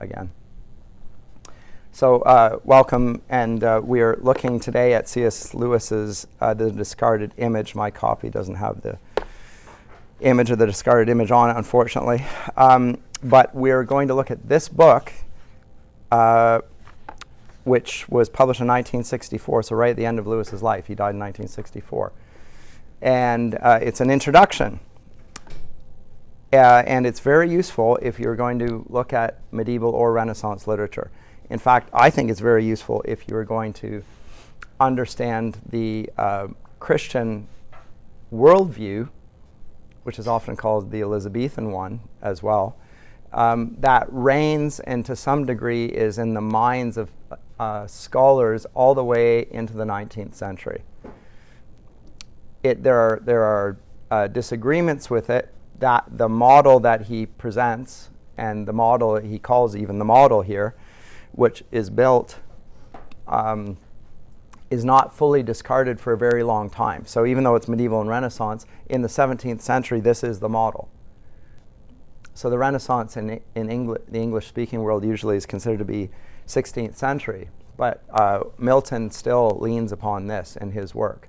again. So welcome, and we are looking today at C.S. Lewis's The Discarded Image. My copy doesn't have the image of the discarded image on it, unfortunately. But we're going to look at this book, which was published in 1964, so right at the end of Lewis's life. He died in 1964. And it's an introduction. And it's very useful if you're going to look at medieval or Renaissance literature. In fact, I think it's very useful if you're going to understand the Christian worldview, which is often called the Elizabethan one as well, that reigns and to some degree is in the minds of scholars all the way into the 19th century. There are disagreements with it, that the model that he presents and the model he calls even the model here, which is built, is not fully discarded for a very long time. So even though it's medieval and Renaissance, in the 17th century, this is the model. So the Renaissance in the English-speaking world usually is considered to be 16th century, but Milton still leans upon this in his work.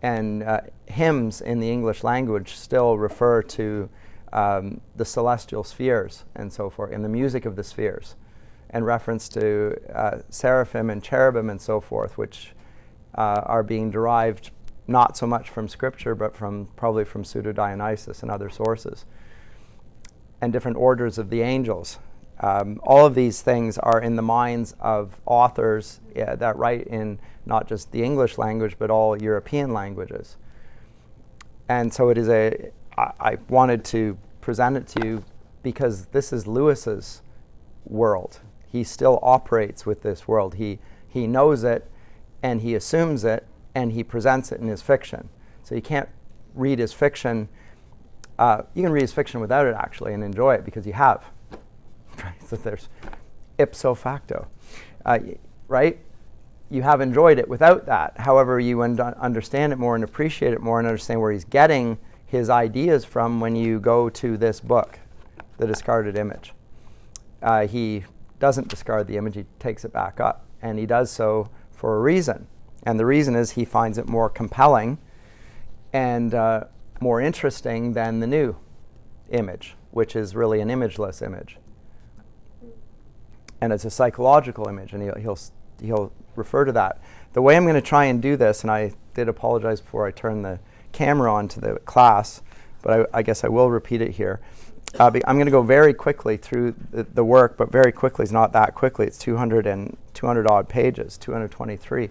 And hymns in the English language still refer to the celestial spheres and so forth, and the music of the spheres, and reference to seraphim and cherubim and so forth, which are being derived not so much from Scripture, but probably from Pseudo-Dionysus and other sources, and different orders of the angels. All of these things are in the minds of authors that write in not just the English language, but all European languages. And so it is I wanted to present it to you because this is Lewis's world. He still operates with this world. He knows it, and he assumes it, and he presents it in his fiction. So you can't read his fiction. You can read his fiction without it, actually, and enjoy it because you have. So there's ipso facto, right? You have enjoyed it without that. However, you understand it more and appreciate it more and understand where he's getting his ideas from when you go to this book, The Discarded Image. He doesn't discard the image, he takes it back up. And he does so for a reason. And the reason is he finds it more compelling and more interesting than the new image, which is really an imageless image. And it's a psychological image, and he'll refer to that. The way I'm going to try and do this, and I did apologize before I turned the camera on to the class, but I guess I will repeat it here. I'm going to go very quickly through the work, but very quickly is not that quickly. It's 200 odd pages, 223.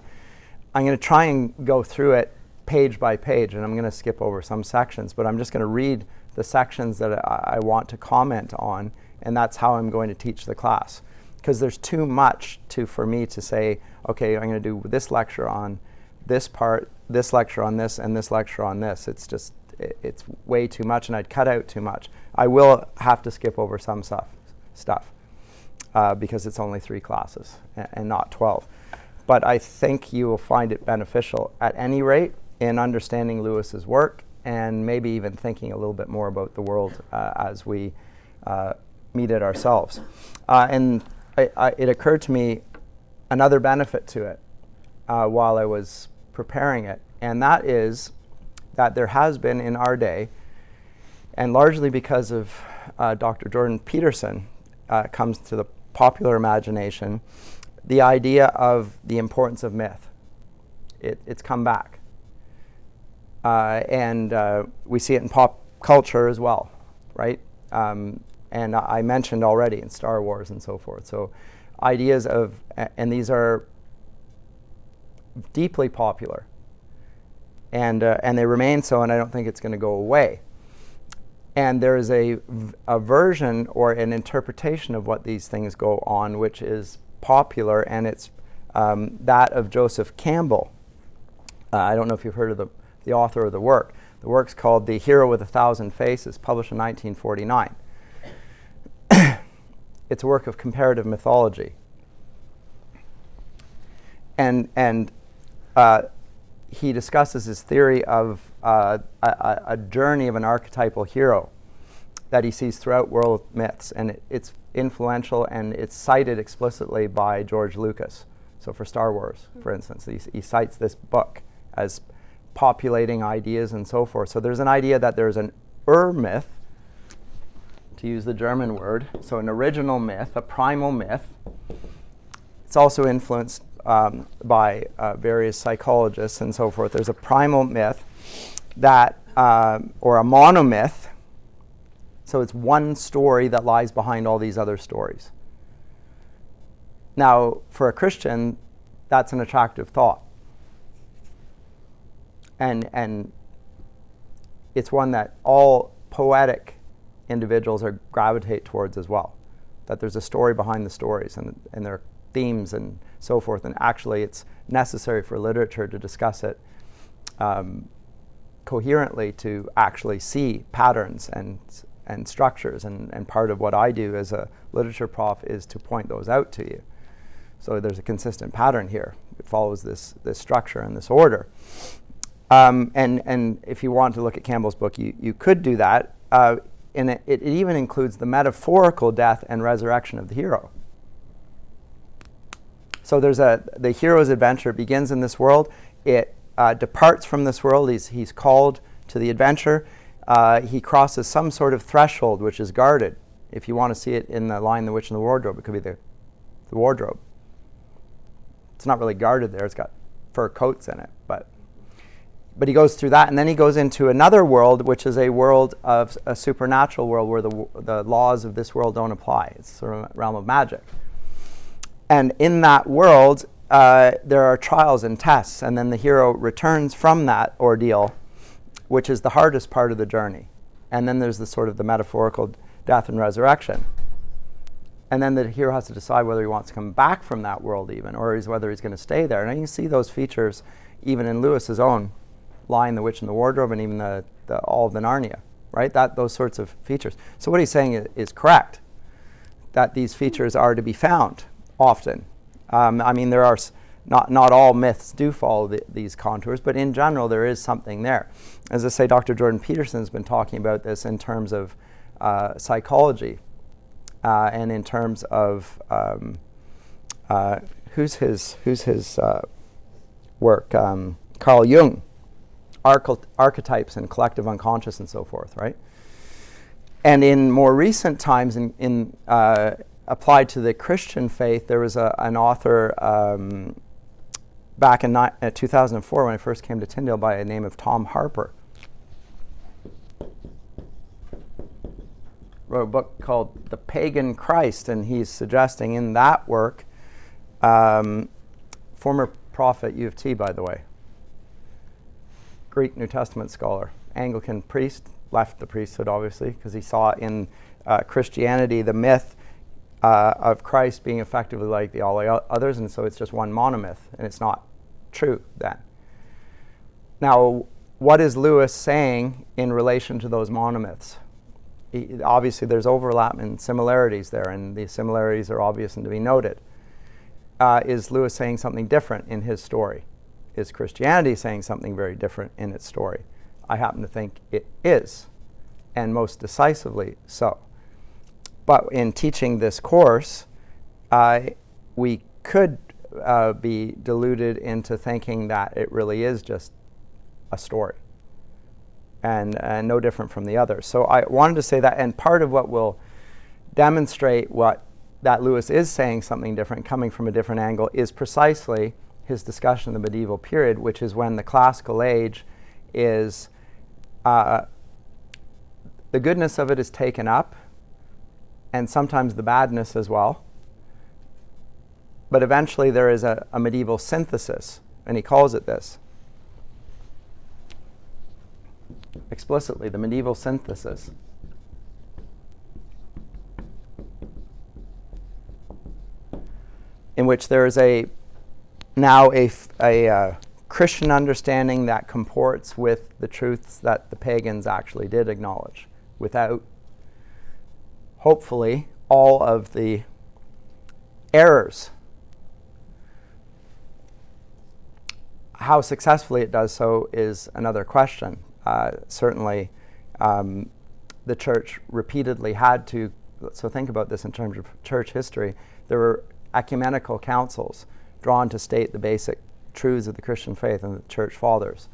I'm going to try and go through it page by page, and I'm going to skip over some sections, but I'm just going to read the sections that I want to comment on, and that's how I'm going to teach the class. Because there's too much for me to say, okay, I'm going to do this lecture on this part, this lecture on this, and this lecture on this. It's way too much, and I'd cut out too much. I will have to skip over some stuff because it's only 3 classes and not 12. But I think you will find it beneficial at any rate in understanding Lewis's work and maybe even thinking a little bit more about the world as we meet it ourselves. And it occurred to me another benefit to it while I was preparing it, and that is that there has been in our day, and largely because of Dr. Jordan Peterson, comes to the popular imagination, the idea of the importance of myth. It's come back. And we see it in pop culture as well, right? And I mentioned already in Star Wars and so forth. So ideas of, and these are deeply popular. And they remain so, and I don't think it's going to go away. And there is a version or an interpretation of what these things go on, which is popular, and it's that of Joseph Campbell. I don't know if you've heard of the author of the work. The work's called The Hero with a Thousand Faces, published in 1949. It's a work of comparative mythology. And he discusses his theory of a journey of an archetypal hero that he sees throughout world myths, and it's influential, and it's cited explicitly by George Lucas. So for Star Wars, for instance, he cites this book as populating ideas and so forth. So there's an idea that there's an myth, to use the German word, so an original myth, a primal myth. It's also influenced by various psychologists and so forth. There's a primal myth that, or a monomyth, so it's one story that lies behind all these other stories. Now, for a Christian, that's an attractive thought. And it's one that all poetic individuals gravitate towards as well, that there's a story behind the stories and there are themes and so forth, and actually it's necessary for literature to discuss it coherently to actually see patterns and structures, and part of what I do as a literature prof is to point those out to you. So there's a consistent pattern here. It follows this structure and this order. And if you want to look at Campbell's book, you could do that. And it even includes the metaphorical death and resurrection of the hero. So there's the hero's adventure begins in this world. It departs from this world. He's called to the adventure. He crosses some sort of threshold which is guarded. If you want to see it in the line, The Witch in the Wardrobe, it could be the wardrobe. It's not really guarded there. It's got fur coats in it, but he goes through that, and then he goes into another world, which is a world of a supernatural world where the laws of this world don't apply. It's sort of a realm of magic. And in that world, there are trials and tests, and then the hero returns from that ordeal, which is the hardest part of the journey. And then there's the sort of the metaphorical death and resurrection. And then the hero has to decide whether he wants to come back from that world even, or whether he's going to stay there. And you see those features even in Lewis's own line, The Witch in the Wardrobe, and even the all of the Narnia, right? Those sorts of features. So what he's saying is correct, that these features are to be found often. I mean, there are not all myths do follow these contours, but in general there is something there. As I say, Dr. Jordan Peterson has been talking about this in terms of psychology, and in terms of who's his work? Carl Jung, archetypes and collective unconscious and so forth, right? And in more recent times, in applied to the Christian faith, there was an author back in 2004 when I first came to Tyndale by the name of Tom Harper. Wrote a book called The Pagan Christ, and he's suggesting in that work, former prophet U of T, by the way, Greek New Testament scholar, Anglican priest, left the priesthood obviously because he saw in Christianity the myth of Christ being effectively like the all others, and so it's just one monomyth, and it's not true then. Now, what is Lewis saying in relation to those monomyths? Obviously there's overlap and similarities there, and the similarities are obvious and to be noted. Is Lewis saying something different in his story? Is Christianity saying something very different in its story? I happen to think it is, and most decisively so. But in teaching this course, we could be deluded into thinking that it really is just a story, and no different from the others. So I wanted to say that, and part of what will demonstrate that Lewis is saying something different, coming from a different angle, is precisely his discussion of the medieval period, which is when the classical age is, the goodness of it is taken up, and sometimes the badness as well. But eventually there is a medieval synthesis, and he calls it this. Explicitly, the medieval synthesis. In which there is now a Christian understanding that comports with the truths that the pagans actually did acknowledge, without, hopefully, all of the errors. How successfully it does so is another question. Certainly, the church repeatedly had to So think about this in terms of church history. There were ecumenical councils drawn to state the basic truths of the Christian faith and the church fathers,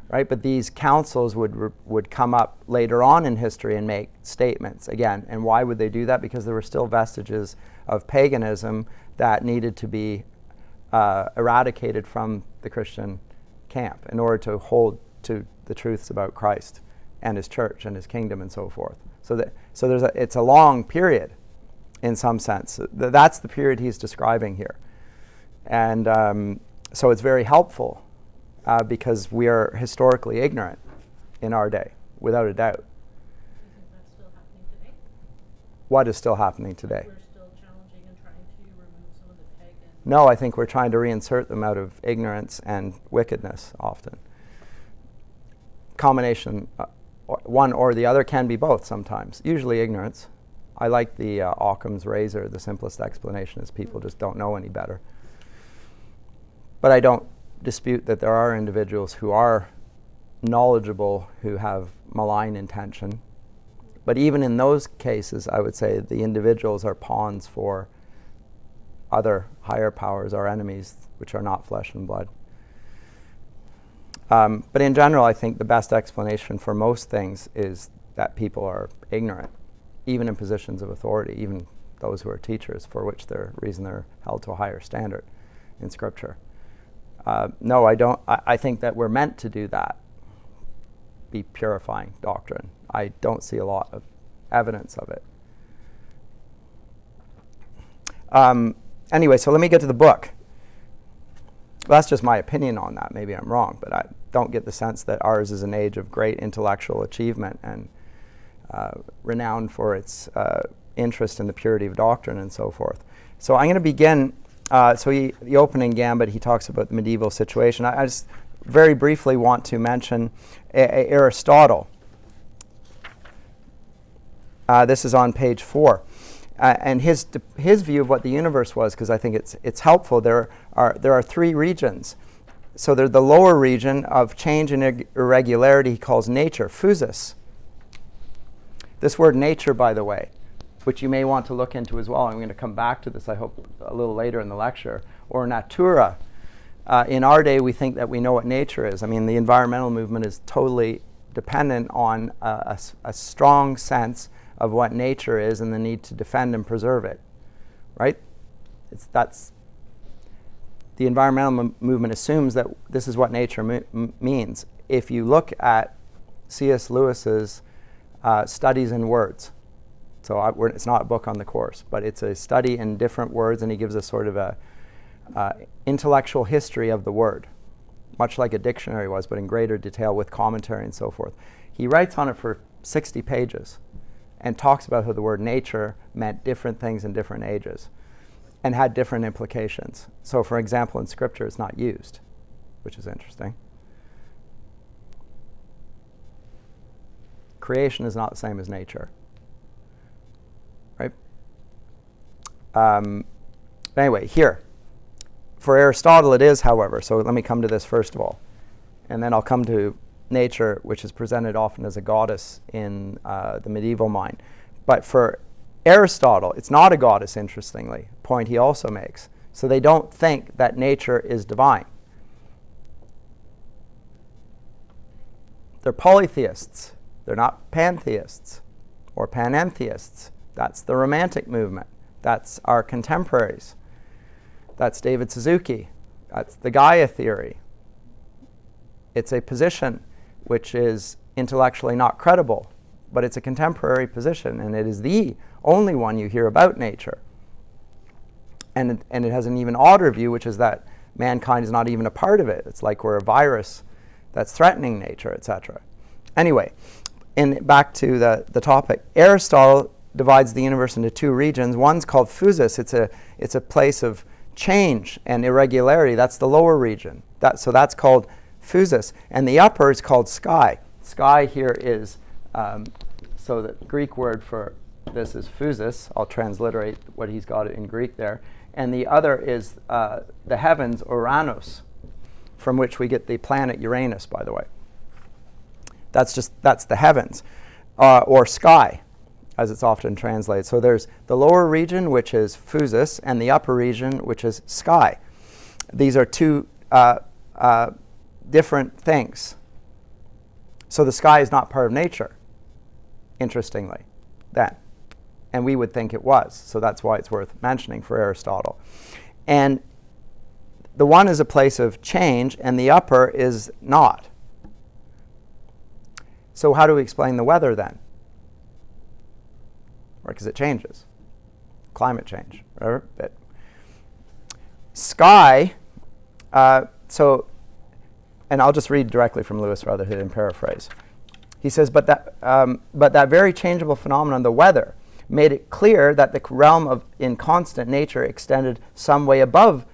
right? But these councils would come up later on in history and make statements again. And why would they do that? Because there were still vestiges of paganism that needed to be eradicated from the Christian camp in order to hold to the truths about Christ and his church and his kingdom and so forth. So it's a long period in some sense. That's the period he's describing here. And so it's very helpful because we are historically ignorant in our day, without a doubt. Do you think that's still happening today? What is still happening today? We're still challenging and trying to remove some of the pagan. No, I think we're trying to reinsert them out of ignorance and wickedness often. Combination, one or the other, can be both sometimes. Usually ignorance. I like the Occam's razor. The simplest explanation is people just don't know any better. But I don't dispute that there are individuals who are knowledgeable who have malign intention. But even in those cases, I would say the individuals are pawns for other higher powers, our enemies, which are not flesh and blood. But in general, I think the best explanation for most things is that people are ignorant, even in positions of authority, even those who are teachers, for which reason they're held to a higher standard in Scripture. No, I don't. I think that we're meant to do that, be purifying doctrine. I don't see a lot of evidence of it. Anyway, so let me get to the book. That's just my opinion on that. Maybe I'm wrong, but I don't get the sense that ours is an age of great intellectual achievement and renowned for its interest in the purity of doctrine and so forth. So I'm going to begin. The opening gambit, he talks about the medieval situation. I just very briefly want to mention Aristotle. This is on page 4. And his view of what the universe was, because I think it's helpful. There are 3 regions. So there's the lower region of change and irregularity he calls nature, physis. This word nature, by the way, which you may want to look into as well. I'm going to come back to this, I hope, a little later in the lecture. Or natura. In our day, we think that we know what nature is. I mean, the environmental movement is totally dependent on a strong sense of what nature is and the need to defend and preserve it, right? That's the environmental movement assumes that this is what nature means. If you look at C.S. Lewis's Studies in Words, so it's not a book on the course, but it's a study in different words, and he gives us sort of a intellectual history of the word, much like a dictionary was, but in greater detail with commentary and so forth. He writes on it for 60 pages and talks about how the word nature meant different things in different ages and had different implications. So, for example, in Scripture, it's not used, which is interesting. Creation is not the same as nature. Right? Anyway, here. For Aristotle it is, however. So let me come to this first of all. And then I'll come to nature, which is presented often as a goddess in the medieval mind. But for Aristotle, it's not a goddess, interestingly, point he also makes. So they don't think that nature is divine. They're polytheists. They're not pantheists or panentheists. That's the Romantic movement. That's our contemporaries. That's David Suzuki. That's the Gaia theory. It's a position which is intellectually not credible, but it's a contemporary position, and it is the only one you hear about nature. And it has an even odder view, which is that mankind is not even a part of it. It's like we're a virus that's threatening nature, etc. Anyway, back to the topic. Aristotle divides the universe into 2 regions. One's called physis. It's a place of change and irregularity. That's the lower region. So that's called physis. And the upper is called sky. Sky here is, so the Greek word for this is physis. I'll transliterate what he's got in Greek there. And the other is the heavens, Uranus, from which we get the planet Uranus, by the way. That's the heavens, or sky. as it's often translated. So there's the lower region, which is physis, and the upper region, which is sky. These are two different things. So the sky is not part of nature, interestingly, then. And we would think it was. So that's why it's worth mentioning for Aristotle. And the one is a place of change, and the upper is not. So how do we explain the weather then? Because it changes. Climate change. Whatever. Sky, and I'll just read directly from Lewis rather than paraphrase. He says, but that very changeable phenomenon, the weather, made it clear that the realm of inconstant nature extended some way above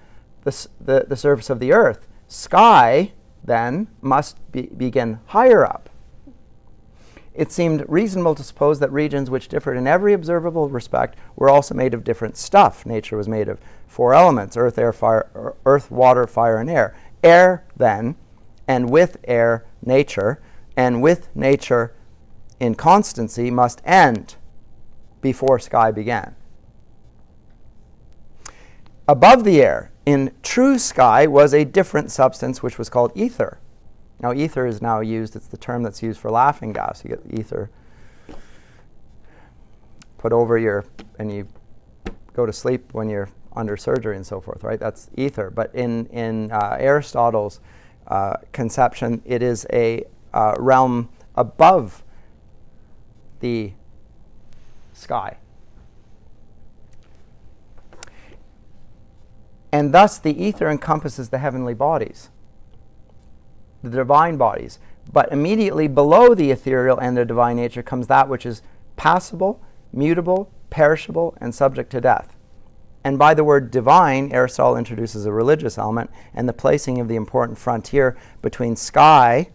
the surface of the earth. Sky, then, must begin higher up. It seemed reasonable to suppose that regions which differed in every observable respect were also made of different stuff. Nature was made of 4 elements: earth, air, fire, earth, water, fire, and air. Air, then, and with air, nature, and with nature, inconstancy, must end before sky began. Above the air, in true sky, was a different substance which was called ether. Now, ether is now used, it's the term that's used for laughing gas. You get ether put over and you go to sleep when you're under surgery and so forth, right? That's ether. But in Aristotle's conception, it is a realm above the sky. And thus the ether encompasses the heavenly bodies, the divine bodies. But immediately below the ethereal and the divine nature comes that which is passible, mutable, perishable, and subject to death. And by the word divine, Aristotle introduces a religious element and the placing of the important frontier between sky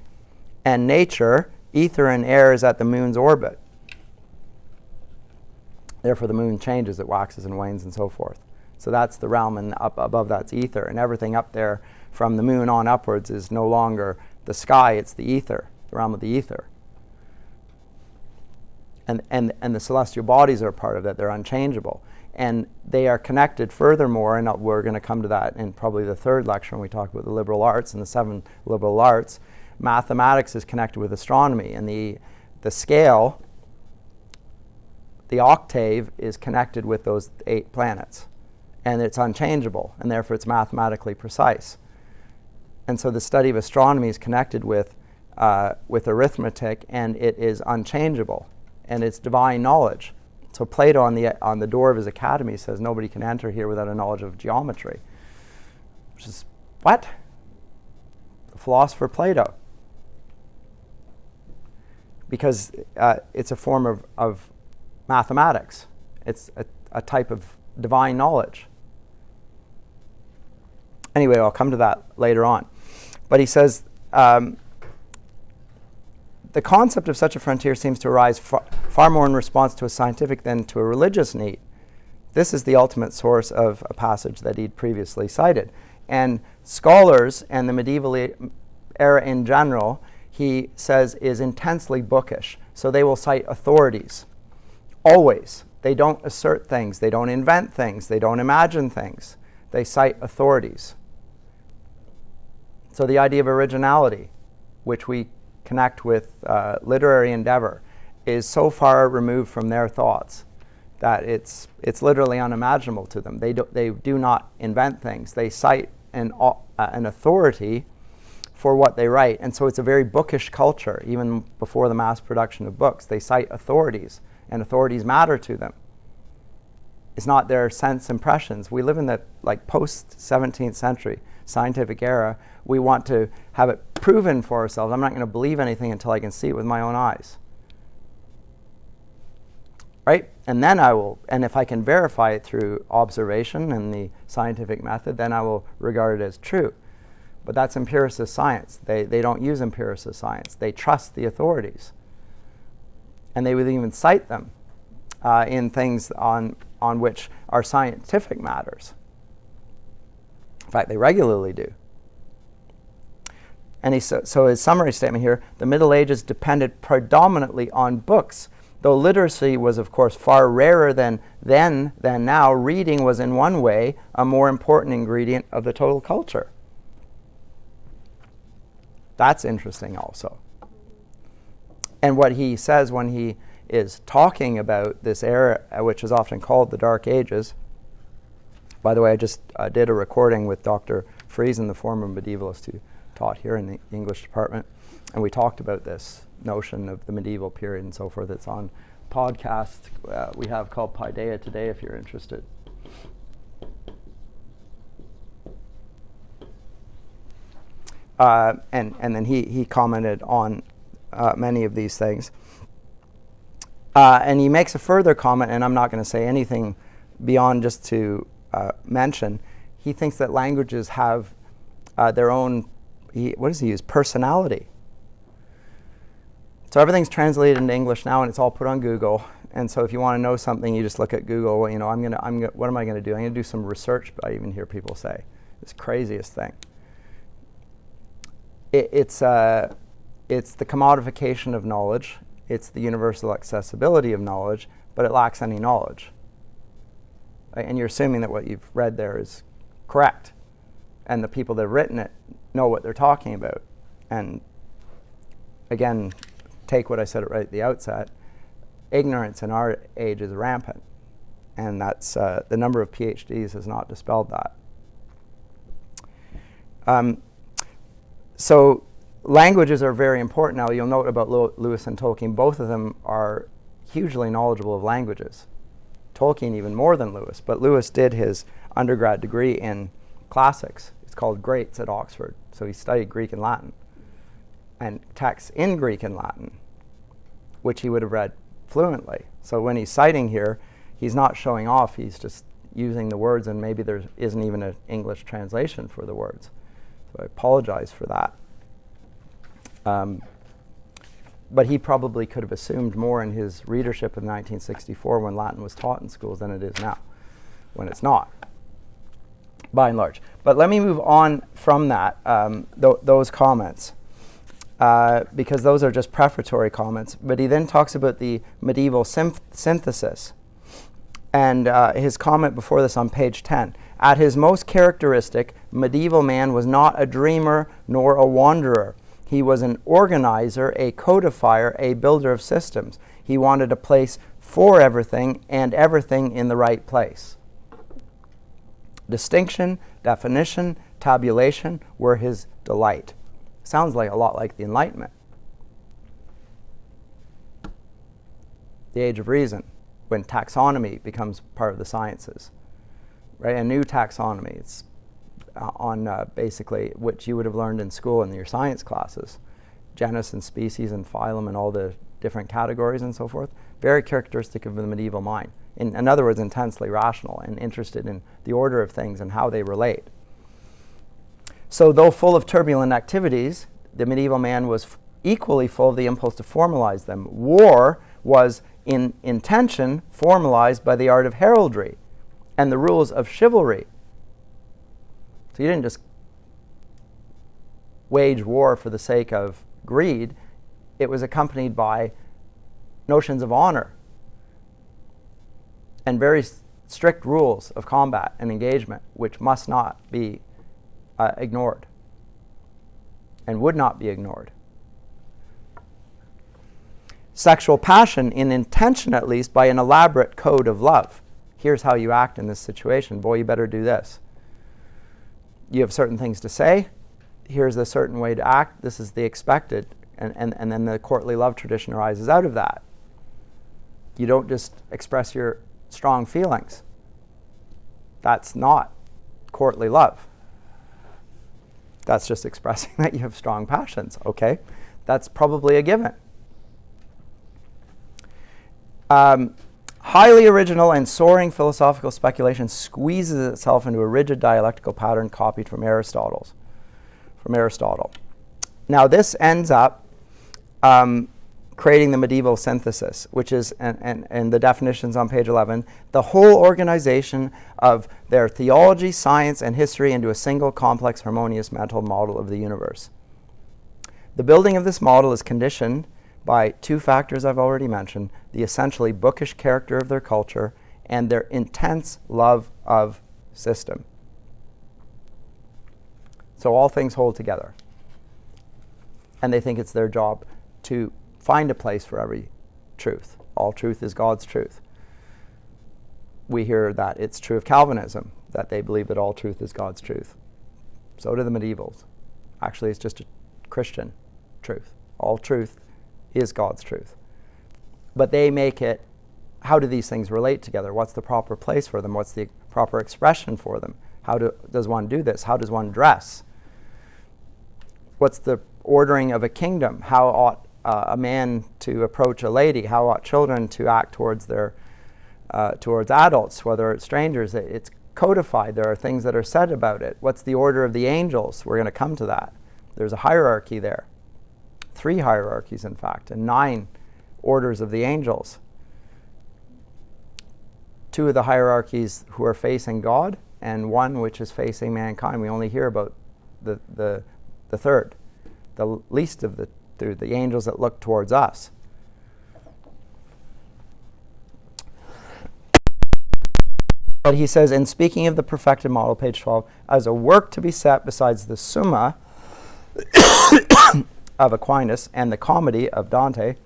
and nature. Ether and air is at the moon's orbit. Therefore, the moon changes, it waxes and wanes and so forth. So that's the realm, and up above that's ether. And everything up there from the moon on upwards is no longer the sky, it's the ether, the realm of the ether. And the celestial bodies are a part of that. They're unchangeable. And they are connected furthermore, and we're going to come to that in probably the third lecture when we talk about the liberal arts and the 7 liberal arts. Mathematics is connected with astronomy, and the scale, the octave, is connected with those 8 planets. And it's unchangeable, and therefore it's mathematically precise. And so the study of astronomy is connected with arithmetic, and it is unchangeable, and it's divine knowledge. So Plato on the door of his academy says nobody can enter here without a knowledge of geometry. Which is, what? The philosopher Plato. Because it's a form of mathematics. It's a type of divine knowledge. Anyway, I'll come to that later on. But he says, the concept of such a frontier seems to arise far more in response to a scientific than to a religious need. This is the ultimate source of a passage that he'd previously cited. And scholars and the medieval era in general, he says, is intensely bookish. So they will cite authorities, always. They don't assert things. They don't invent things. They don't imagine things. They cite authorities. So the idea of originality, which we connect with literary endeavor, is so far removed from their thoughts that it's literally unimaginable to them. They do not invent things. They cite an authority for what they write. And so it's a very bookish culture, even before the mass production of books. They cite authorities, and authorities matter to them. It's not their sense impressions. We live in the post-17th century scientific era. We want to have it proven for ourselves. I'm not going to believe anything until I can see it with my own eyes. Right? And then and if I can verify it through observation and the scientific method, then I will regard it as true. But that's empiricist science. They don't use empiricist science. They trust the authorities. And they would even cite them in things on which are scientific matters. In fact, they regularly do. And so his summary statement here, the Middle Ages depended predominantly on books Though literacy was, of course, far rarer then than now, reading was in one way a more important ingredient of the total culture. That's interesting also. And what he says when he is talking about this era, which is often called the Dark Ages. By the way, I just did a recording with Dr. Friesen, the former medievalist who taught here in the English department, and we talked about this notion of the medieval period and so forth. It's on podcast we have called Paideia Today, if you're interested. And then he commented on many of these things. And he makes a further comment, and I'm not going to say anything beyond just to mention. He thinks that languages have their own, what does he use? Personality. So everything's translated into English now, and it's all put on Google. And so if you want to know something, you just look at Google. Well, what am I going to do? I'm going to do some research. But I even hear people say this craziest thing. It's the commodification of knowledge. It's the universal accessibility of knowledge, but it lacks any knowledge. And you're assuming that what you've read there is correct. And the people that have written it know what they're talking about. And again, take what I said right at the outset. Ignorance in our age is rampant. And that's the number of PhDs has not dispelled that. So languages are very important. Now, you'll note about Lewis and Tolkien, both of them are hugely knowledgeable of languages. Tolkien even more than Lewis, but Lewis did his undergrad degree in classics. It's called Greats at Oxford. So he studied Greek and Latin, and texts in Greek and Latin, which he would have read fluently. So when he's citing here, he's not showing off, he's just using the words, and maybe there isn't even an English translation for the words. So I apologize for that. But he probably could have assumed more in his readership in 1964 when Latin was taught in schools than it is now, when it's not, by and large. But let me move on from that, those comments, because those are just prefatory comments. But he then talks about the medieval synthesis. And his comment before this on page 10. At his most characteristic, medieval man was not a dreamer nor a wanderer. He was an organizer, a codifier, a builder of systems. He wanted a place for everything and everything in the right place. Distinction, definition, tabulation were his delight. Sounds like a lot like the Enlightenment. The Age of Reason, when taxonomy becomes part of the sciences. Right? A new taxonomy. It's on basically which you would have learned in school in your science classes. Genus and species and phylum and all the different categories and so forth. Very characteristic of the medieval mind. In other words, intensely rational and interested in the order of things and how they relate. So though full of turbulent activities, the medieval man was equally full of the impulse to formalize them. War was in intention formalized by the art of heraldry and the rules of chivalry. So you didn't just wage war for the sake of greed. It was accompanied by notions of honor and very strict rules of combat and engagement, which must not be ignored and would not be ignored. Sexual passion, in intention at least, by an elaborate code of love. Here's how you act in this situation. Boy, you better do this. You have certain things to say. Here's a certain way to act. This is the expected. And then the courtly love tradition arises out of that. You don't just express your strong feelings. That's not courtly love. That's just expressing that you have strong passions, okay? That's probably a given. Highly original and soaring philosophical speculation squeezes itself into a rigid dialectical pattern copied from Aristotle. Now this ends up creating the medieval synthesis, which is, and the definitions on page 11, the whole organization of their theology, science, and history into a single complex, harmonious mental model of the universe. The building of this model is conditioned by two factors I've already mentioned: the essentially bookish character of their culture, and their intense love of system. So all things hold together. And they think it's their job to find a place for every truth. All truth is God's truth. We hear that it's true of Calvinism, that they believe that all truth is God's truth. So do the medievals. Actually, it's just a Christian truth. All truth is God's truth. But they make it, how do these things relate together? What's the proper place for them? What's the proper expression for them? How does one do this? How does one dress? What's the ordering of a kingdom? How ought a man to approach a lady? How ought children to act towards towards adults, whether it's strangers? It's codified. There are things that are said about it. What's the order of the angels? We're going to come to that. There's a hierarchy there. 3 hierarchies, in fact, and 9 orders of the angels. 2 of the hierarchies who are facing God, and 1 which is facing mankind. We only hear about the third, the least of the angels that look towards us. But he says, in speaking of the perfected model, page 12, as a work to be set besides the Summa of Aquinas and the Comedy of Dante,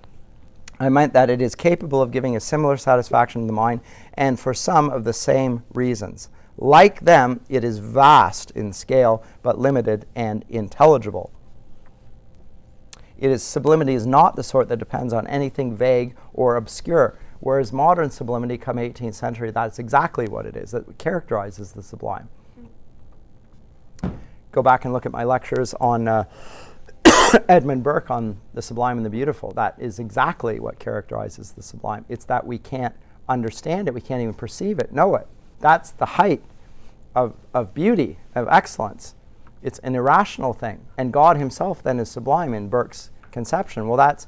I meant that it is capable of giving a similar satisfaction to the mind, and for some of the same reasons. Like them, it is vast in scale, but limited and intelligible. Sublimity is not the sort that depends on anything vague or obscure, whereas modern sublimity, come 18th century, that's exactly what it is, that characterizes the sublime. Go back and look at my lectures on Edmund Burke on the sublime and the beautiful. That is exactly what characterizes the sublime. It's that we can't understand it, we can't even perceive it, know it. That's the height of beauty, of excellence. It's an irrational thing. And God himself then is sublime in Burke's conception. Well, that's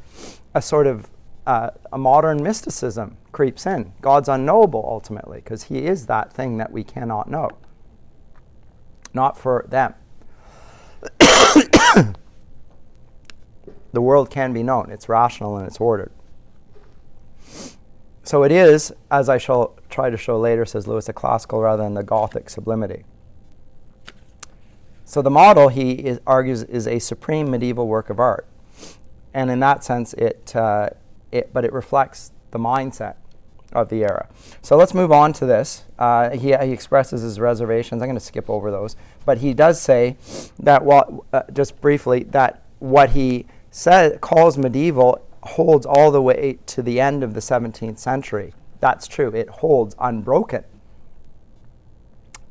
a sort of a modern mysticism creeps in. God's unknowable ultimately, because he is that thing that we cannot know. Not for them. The world can be known. It's rational and it's ordered. So it is, as I shall try to show later, says Lewis, a classical rather than the Gothic sublimity. So the model, he argues, is a supreme medieval work of art. And in that sense, but it reflects the mindset of the era. So let's move on to this. He expresses his reservations. I'm going to skip over those. But he does say that, just briefly, that what he calls medieval holds all the way to the end of the 17th century. That's true. It holds unbroken.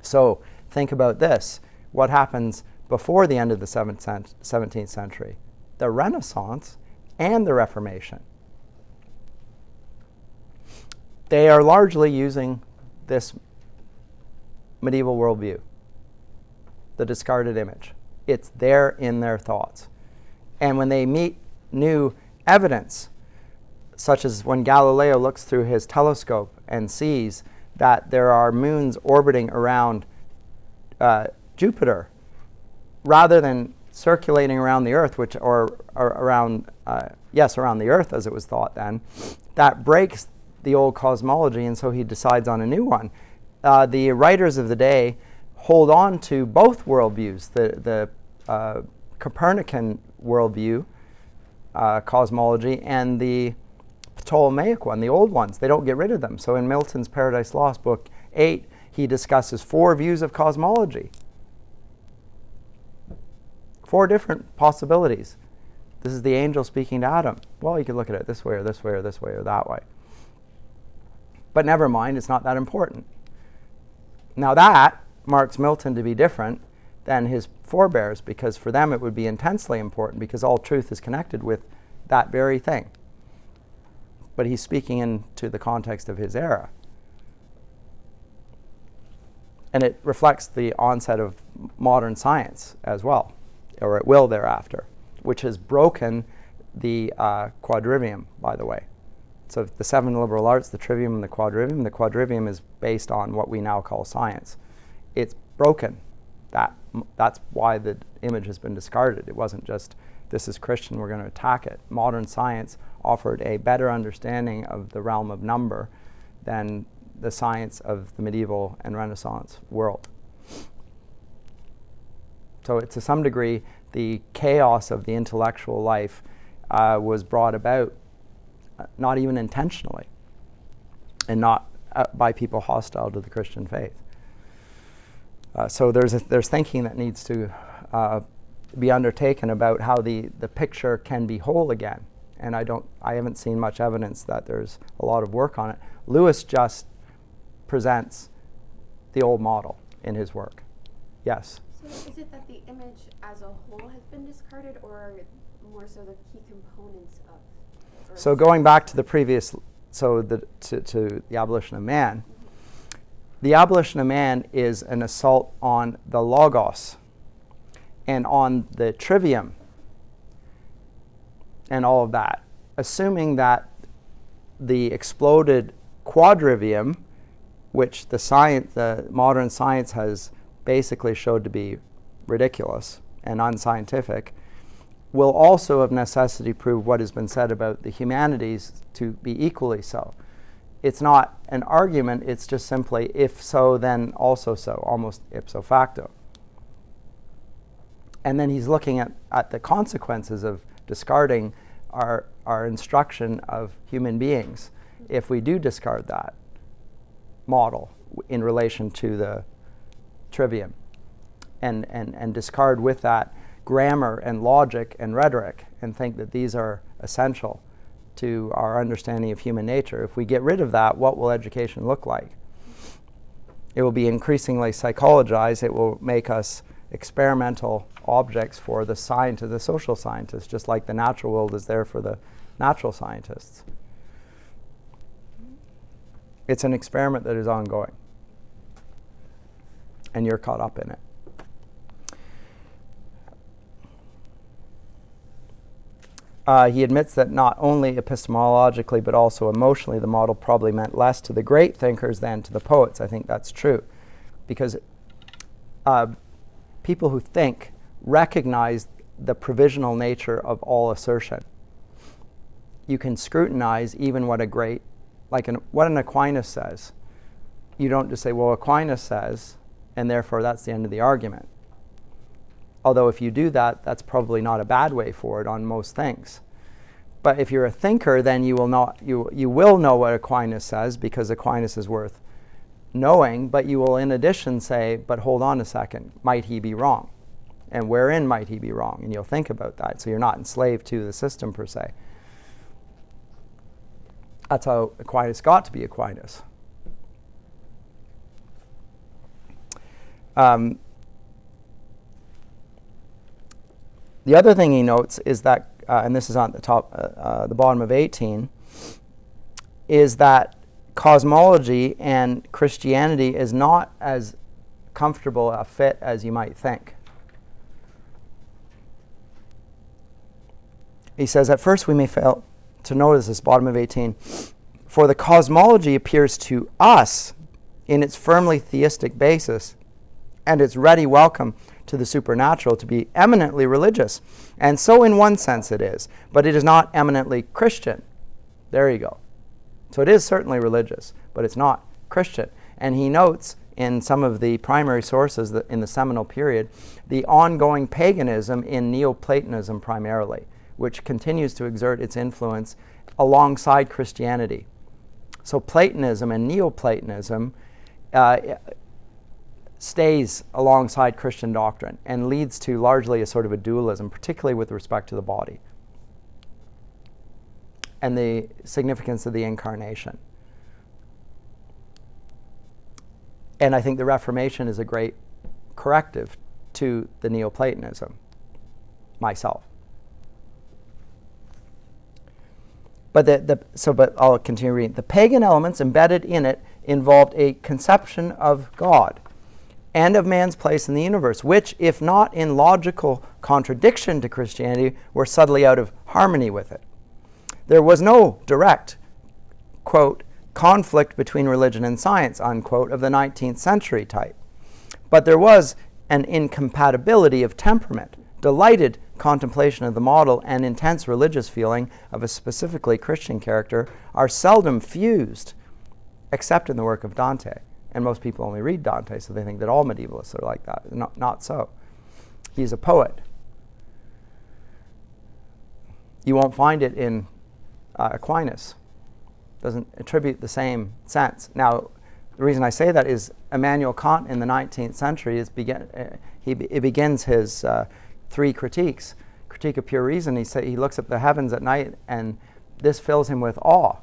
So think about this. What happens before the end of the 17th century? The Renaissance and the Reformation. They are largely using this medieval worldview, the discarded image. It's there in their thoughts. And when they meet new evidence, such as when Galileo looks through his telescope and sees that there are moons orbiting around Jupiter, rather than circulating around the Earth, around the Earth as it was thought then, that breaks the old cosmology, and so he decides on a new one. The writers of the day hold on to both worldviews, the Copernican worldview, cosmology, and the Ptolemaic one, the old ones. They don't get rid of them. So in Milton's Paradise Lost, book 8, he discusses 4 views of cosmology. 4 different possibilities. This is the angel speaking to Adam. Well, you could look at it this way or this way or this way or that way. But never mind, it's not that important. Now that marks Milton to be different than his forebears, because for them it would be intensely important, because all truth is connected with that very thing. But he's speaking into the context of his era. And it reflects the onset of modern science as well, or it will thereafter, which has broken the quadrivium, by the way. So the 7 liberal arts, the trivium and the quadrivium is based on what we now call science. It's broken. That's why the image has been discarded. It wasn't just, this is Christian, we're going to attack it. Modern science offered a better understanding of the realm of number than the science of the medieval and Renaissance world. So to some degree, the chaos of the intellectual life was brought about not even intentionally, and not by people hostile to the Christian faith. So there's thinking that needs to be undertaken about how the picture can be whole again. And I haven't seen much evidence that there's a lot of work on it. Lewis just presents the old model in his work. Yes? So is it that the image as a whole has been discarded, or more so the key components of? So going back to the previous, to the abolition of man, the abolition of man is an assault on the logos and on the trivium and all of that, assuming that the exploded quadrivium, which the modern science has basically showed to be ridiculous and unscientific, will also of necessity prove what has been said about the humanities to be equally so. It's not an argument, it's just simply if so, then also so, almost ipso facto. And then he's looking at the consequences of discarding our instruction of human beings if we do discard that model in relation to the trivium, and discard with that grammar and logic and rhetoric, and think that these are essential to our understanding of human nature. If we get rid of that, what will education look like? It will be increasingly psychologized. It will make us experimental objects for the social scientists, just like the natural world is there for the natural scientists. It's an experiment that is ongoing, and you're caught up in it. He admits that not only epistemologically but also emotionally the model probably meant less to the great thinkers than to the poets. I think that's true, because people who think recognize the provisional nature of all assertion. You can scrutinize even what what an Aquinas says. You don't just say, well, Aquinas says, and therefore that's the end of the argument. Although if you do that, that's probably not a bad way forward on most things. But if you're a thinker, then you will know what Aquinas says, because Aquinas is worth knowing, but you will in addition say, but hold on a second, might he be wrong? And wherein might he be wrong? And you'll think about that, so you're not enslaved to the system per se. That's how Aquinas got to be Aquinas. The other thing he notes is that, and this is on the bottom of 18, is that cosmology and Christianity is not as comfortable a fit as you might think. He says, at first we may fail to notice this, bottom of 18, for the cosmology appears to us in its firmly theistic basis and its ready welcome to the supernatural to be eminently religious. And so in one sense it is, but it is not eminently Christian. There you go. So it is certainly religious, but it's not Christian. And he notes in some of the primary sources that in the seminal period, the ongoing paganism in Neoplatonism primarily, which continues to exert its influence alongside Christianity. So Platonism and Neoplatonism stays alongside Christian doctrine and leads to largely a sort of a dualism, particularly with respect to the body and the significance of the incarnation. And I think the Reformation is a great corrective to the Neoplatonism, myself. But I'll continue reading. The pagan elements embedded in it involved a conception of God and of man's place in the universe, which, if not in logical contradiction to Christianity, were subtly out of harmony with it. There was no direct, quote, conflict between religion and science, unquote, of the 19th century type. But there was an incompatibility of temperament delighted contemplation of the model and intense religious feeling of a specifically Christian character are seldom fused, except in the work of Dante. And most people only read Dante, so they think that all medievalists are like that. Not so. He's a poet. You won't find it in Aquinas. Doesn't attribute the same sense. Now, the reason I say that is Immanuel Kant in the 19th century he begins his three critiques. Critique of pure reason, he looks at the heavens at night, and this fills him with awe.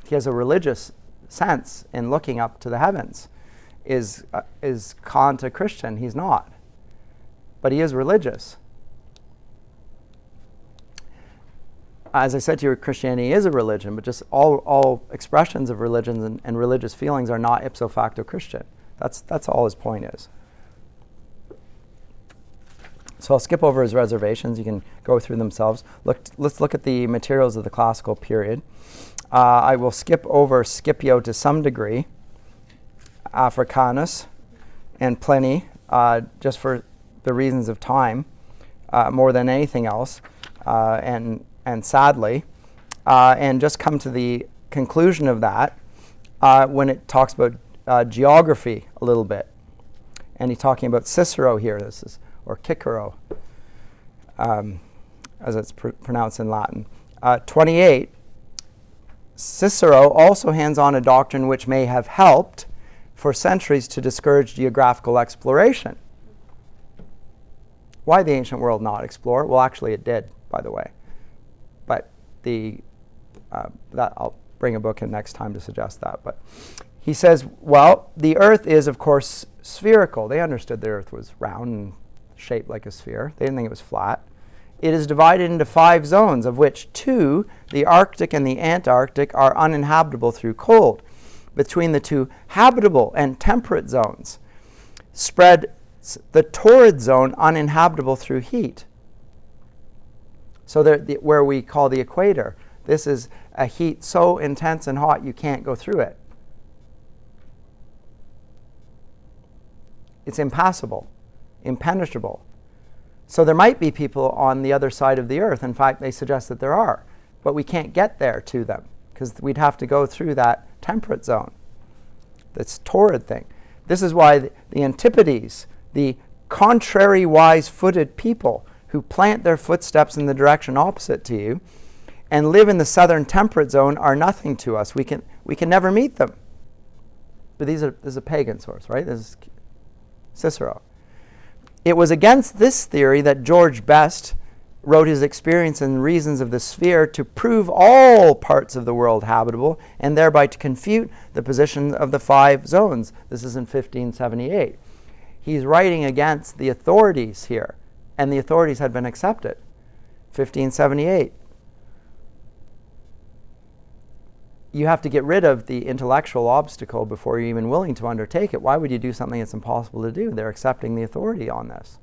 He has a religious sense in looking up to the heavens. Is Kant a Christian? He's not. But he is religious. As I said to you, Christianity is a religion, but just all expressions of religions and religious feelings are not ipso facto Christian. That's all his point is. So I'll skip over his reservations. You can go through themselves. Let's look at the materials of the classical period. I will skip over Scipio to some degree, Africanus, and Pliny, just for the reasons of time, more than anything else, and sadly, and just come to the conclusion of that when it talks about geography a little bit. And he's talking about Cicero here, or Cicero, as it's pronounced in Latin. 28, Cicero also hands on a doctrine which may have helped for centuries to discourage geographical exploration. Why the ancient world not explore? Well, actually it did, by the way. But that I'll bring a book in next time to suggest that. But he says, well, the earth is, of course, spherical. They understood the earth was round and shaped like a sphere. They didn't think it was flat. It is divided into 5 zones, of which 2, the Arctic and the Antarctic, are uninhabitable through cold. Between the 2 habitable and temperate zones spread the torrid zone uninhabitable through heat. So where we call the equator, this is a heat so intense and hot you can't go through it. It's impassable, impenetrable. So there might be people on the other side of the earth. In fact, they suggest that there are. But we can't get there to them because we'd have to go through that temperate zone, that's torrid thing. This is why the Antipodes, the contrary wise-footed people who plant their footsteps in the direction opposite to you and live in the southern temperate zone are nothing to us. We can never meet them. But this is a pagan source, right? This is Cicero. It was against this theory that George Best wrote his Experience and Reasons of the Sphere to prove all parts of the world habitable and thereby to confute the position of the 5 zones. This is in 1578. He's writing against the authorities here, and the authorities had been accepted. 1578. You have to get rid of the intellectual obstacle before you're even willing to undertake it. Why would you do something that's impossible to do? They're accepting the authority on this.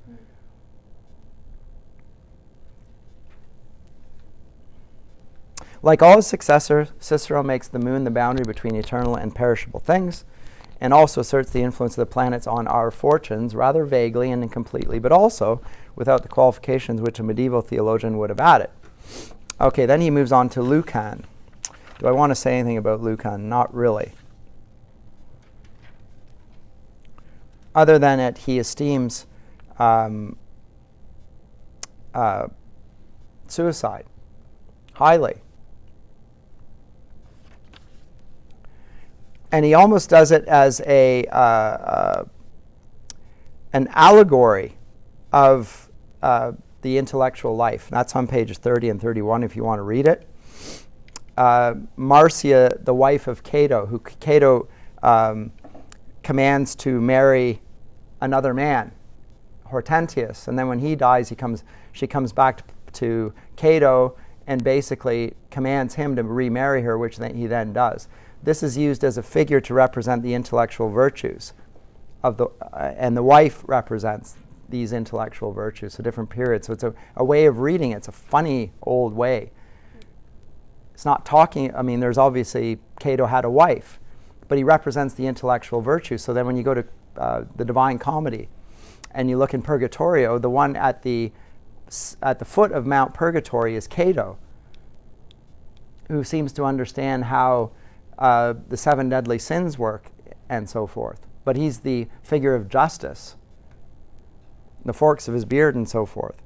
Like all his successors, Cicero makes the moon the boundary between eternal and perishable things, and also asserts the influence of the planets on our fortunes rather vaguely and incompletely, but also without the qualifications which a medieval theologian would have added. Okay, then he moves on to Lucan. Do I want to say anything about Lucan? Not really. Other than that he esteems suicide highly. And he almost does it as an allegory of the intellectual life. And that's on pages 30 and 31 if you want to read it. Marcia, the wife of Cato, who Cato commands to marry another man, Hortensius, and then when he dies, she comes back to Cato and basically commands him to remarry her, which he then does. This is used as a figure to represent the intellectual virtues of and the wife represents these intellectual virtues, so different periods. So it's a way of reading it. It's a funny old way. It's not talking, there's obviously, Cato had a wife, but he represents the intellectual virtue. So then when you go to the Divine Comedy and you look in Purgatorio, the one at the at the foot of Mount Purgatory is Cato, who seems to understand how the 7 deadly sins work and so forth. But he's the figure of justice, the forks of his beard and so forth.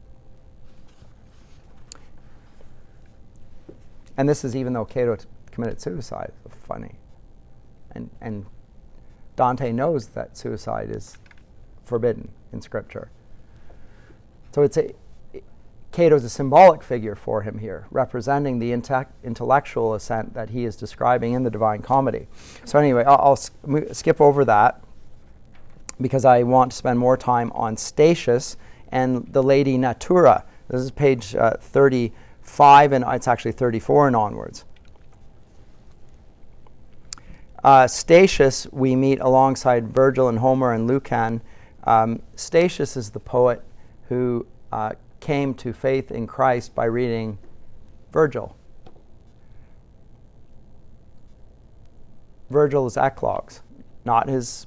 And this is even though Cato committed suicide. Funny. And Dante knows that suicide is forbidden in Scripture. So Cato's a symbolic figure for him here, representing the intellectual ascent that he is describing in the Divine Comedy. So anyway, I'll skip over that because I want to spend more time on Statius and the Lady Naturae. This is page 35, and it's actually 34 and onwards. Statius we meet alongside Virgil and Homer and Lucan. Statius is the poet who came to faith in Christ by reading Virgil. Virgil is eclogues, not his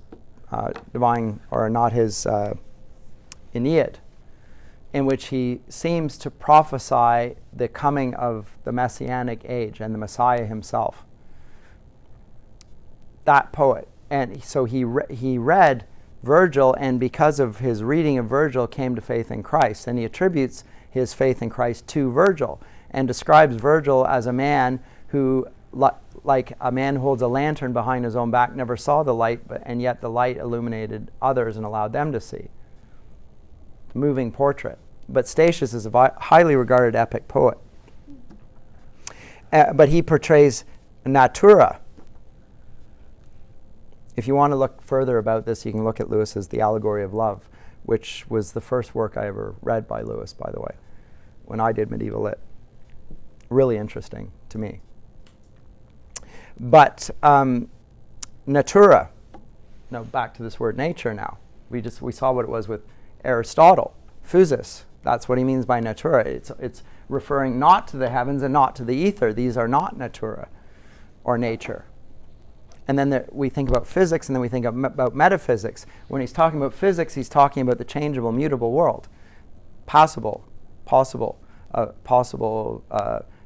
divine, or not his Aeneid, in which he seems to prophesy the coming of the Messianic age and the Messiah himself. That poet. And so he read Virgil, and because of his reading of Virgil, came to faith in Christ. And he attributes his faith in Christ to Virgil and describes Virgil as a man who, like a man who holds a lantern behind his own back, never saw the light, and yet the light illuminated others and allowed them to see. Moving portrait. But Statius is a highly regarded epic poet. But he portrays Natura. If you want to look further about this, you can look at Lewis's The Allegory of Love, which was the first work I ever read by Lewis, by the way, when I did medieval lit. Really interesting to me. But natura, no, back to this word nature now. We saw what it was with Aristotle, physis. That's what he means by natura. It's referring not to the heavens and not to the ether. These are not natura or nature. And then we think about physics, and then we think about metaphysics. When he's talking about physics, he's talking about the changeable, mutable world. Possible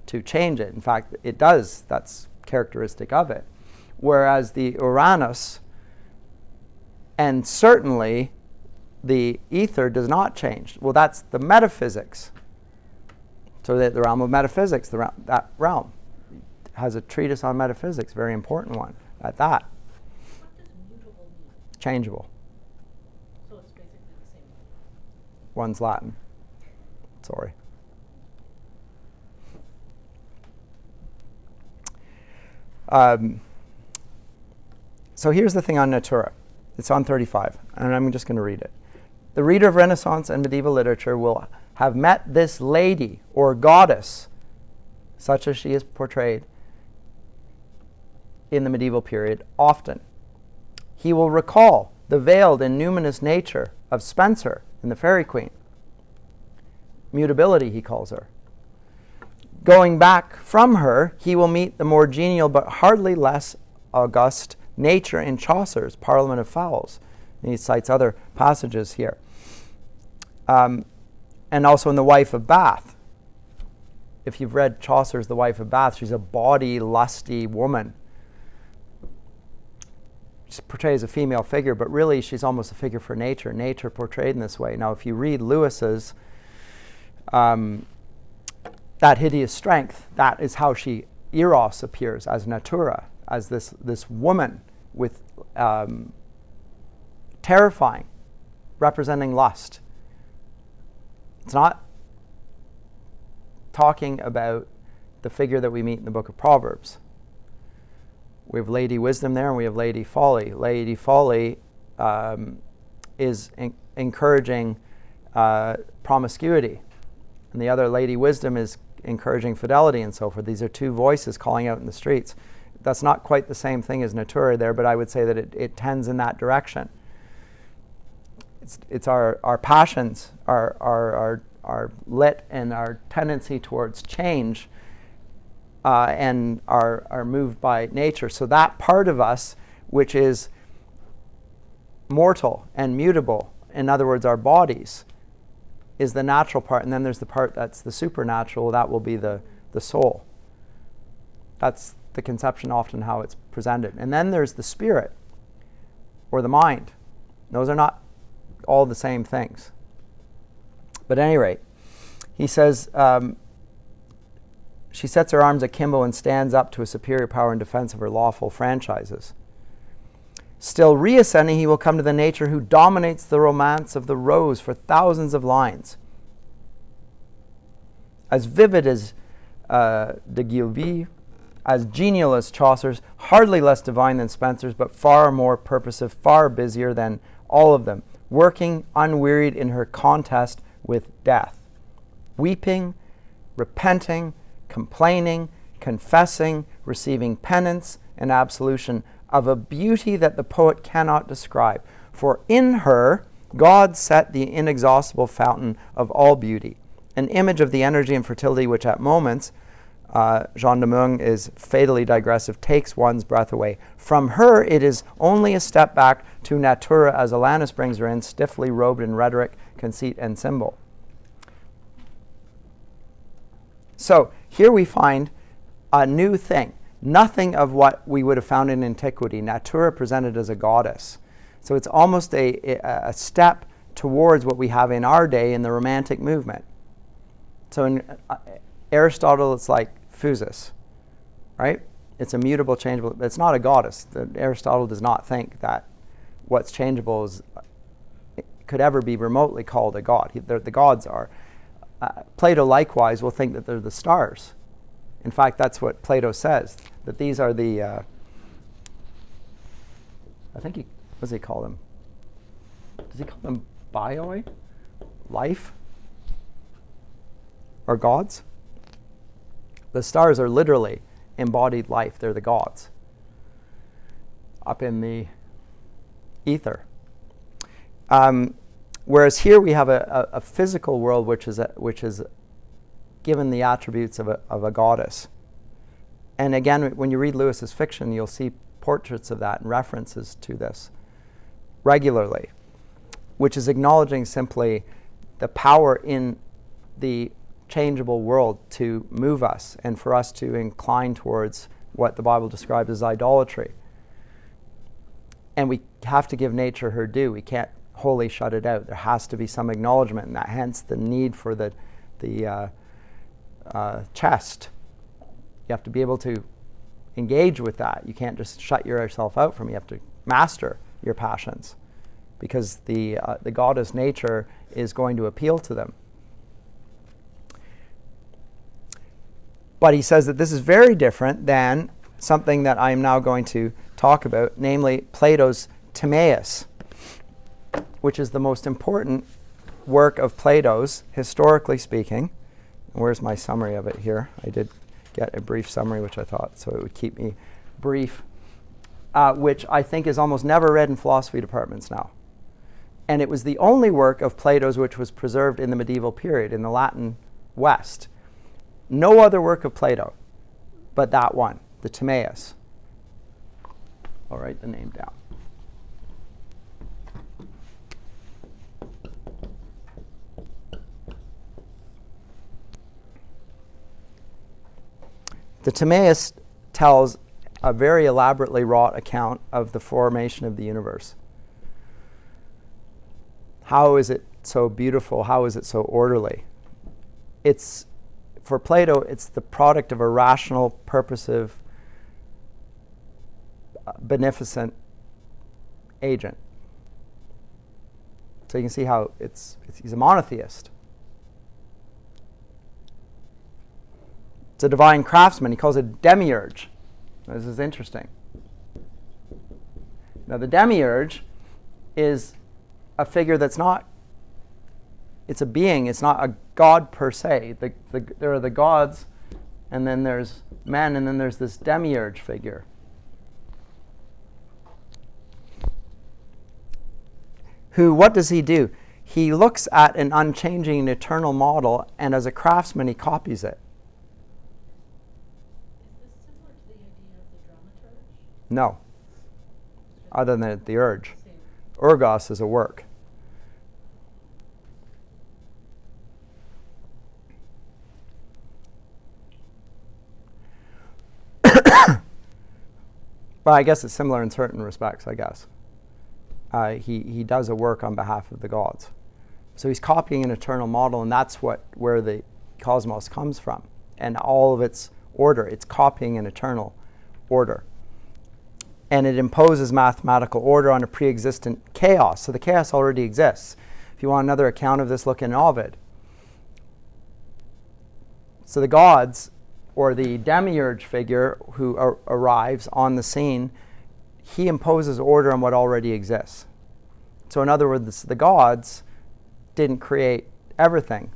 to change it. In fact, it does. That's characteristic of it. Whereas the Uranus, and certainly the ether, does not change. Well, that's the metaphysics. So the realm of metaphysics, that realm has a treatise on metaphysics, very important one at that. What does mutable mean? Changeable. So it's basically the same. One's Latin. Sorry. So here's the thing on Natura. It's on 35, and I'm just going to read it. The reader of Renaissance and medieval literature will have met this lady or goddess, such as she is portrayed in the medieval period, often. He will recall the veiled and numinous nature of Spenser in the Fairy Queen. Mutability, he calls her. Going back from her, he will meet the more genial but hardly less august nature in Chaucer's Parliament of Fowls. And he cites other passages here. And also in The Wife of Bath. If you've read Chaucer's The Wife of Bath, she's a bawdy, lusty woman. She portrays a female figure, but really she's almost a figure for nature. Nature portrayed in this way. Now, if you read Lewis's That Hideous Strength, that is how Eros appears as Natura, as this woman with terrifying, representing lust. It's not talking about the figure that we meet in the book of Proverbs. We have Lady Wisdom there, and we have Lady Folly. Lady Folly is encouraging promiscuity, and the other Lady Wisdom is encouraging fidelity and so forth. These are two voices calling out in the streets. That's not quite the same thing as Natura there, but I would say that it tends in that direction. It's our passions, our lit, and our tendency towards change and are moved by nature. So that part of us which is mortal and mutable, in other words, our bodies, is the natural part, and then there's the part that's the supernatural. That will be the soul. That's the conception, often how it's presented. And then there's the spirit, or the mind. Those are not all the same things. But at any rate, he says, she sets her arms akimbo and stands up to a superior power in defense of her lawful franchises. Still reascending, he will come to the nature who dominates the romance of the rose for thousands of lines. As vivid as de Guilvy, as genial as Chaucer's, hardly less divine than Spenser's, but far more purposive, far busier than all of them, working unwearied in her contest with death, weeping, repenting, complaining, confessing, receiving penance and absolution, of a beauty that the poet cannot describe. For in her, God set the inexhaustible fountain of all beauty, an image of the energy and fertility which at moments, Jean de Meung is fatally digressive, takes one's breath away. From her, it is only a step back to Naturae, as Alanus brings her in, stiffly robed in rhetoric, conceit, and symbol. So here we find a new thing. Nothing of what we would have found in antiquity. Natura presented as a goddess. So it's almost a step towards what we have in our day in the Romantic movement. So in Aristotle, it's like physis, right? It's immutable, changeable. It's not a goddess. Aristotle does not think that what's changeable could ever be remotely called a god. The gods are. Plato likewise will think that they're the stars. In fact, that's what Plato says, that these are the, I think what does he call them? Does he call them bioi? Life? Or gods? The stars are literally embodied life. They're the gods up in the ether. Whereas here we have a physical world which is given the attributes of a goddess. And again, when you read Lewis's fiction, you'll see portraits of that and references to this regularly, which is acknowledging simply the power in the changeable world to move us and for us to incline towards what the Bible describes as idolatry. And we have to give nature her due. We can't wholly shut it out. There has to be some acknowledgement, and that hence the need for the chest. You have to be able to engage with that. You can't just shut yourself out from it. You have to master your passions, because the goddess nature is going to appeal to them. But he says that this is very different than something that I am now going to talk about, namely Plato's Timaeus, which is the most important work of Plato's, historically speaking. Where's my summary of it here? I did get a brief summary, which I thought, so it would keep me brief, which I think is almost never read in philosophy departments now. And it was the only work of Plato's which was preserved in the medieval period, in the Latin West. No other work of Plato but that one, the Timaeus. I'll write the name down. The Timaeus tells a very elaborately wrought account of the formation of the universe. How is it so beautiful? How is it so orderly? For Plato, it's the product of a rational, purposive, beneficent agent. So you can see how he's a monotheist. It's a divine craftsman. He calls it demiurge. This is interesting. Now, the demiurge is a figure that's not, it's a being, it's not a god per se. There are the gods, and then there's men, and then there's this demiurge figure. Who, what does he do? He looks at an unchanging and eternal model, and as a craftsman, he copies it. Is this similar to the idea of the dramaturge? No, other than the urge. Same. Urgos is a work. But I guess it's similar in certain respects, I guess. He does a work on behalf of the gods. So he's copying an eternal model, and that's where the cosmos comes from. And all of its order, it's copying an eternal order. And it imposes mathematical order on a pre-existent chaos. So the chaos already exists. If you want another account of this, look in Ovid. So the gods, or the demiurge figure who arrives on the scene, he imposes order on what already exists. So in other words, the gods didn't create everything.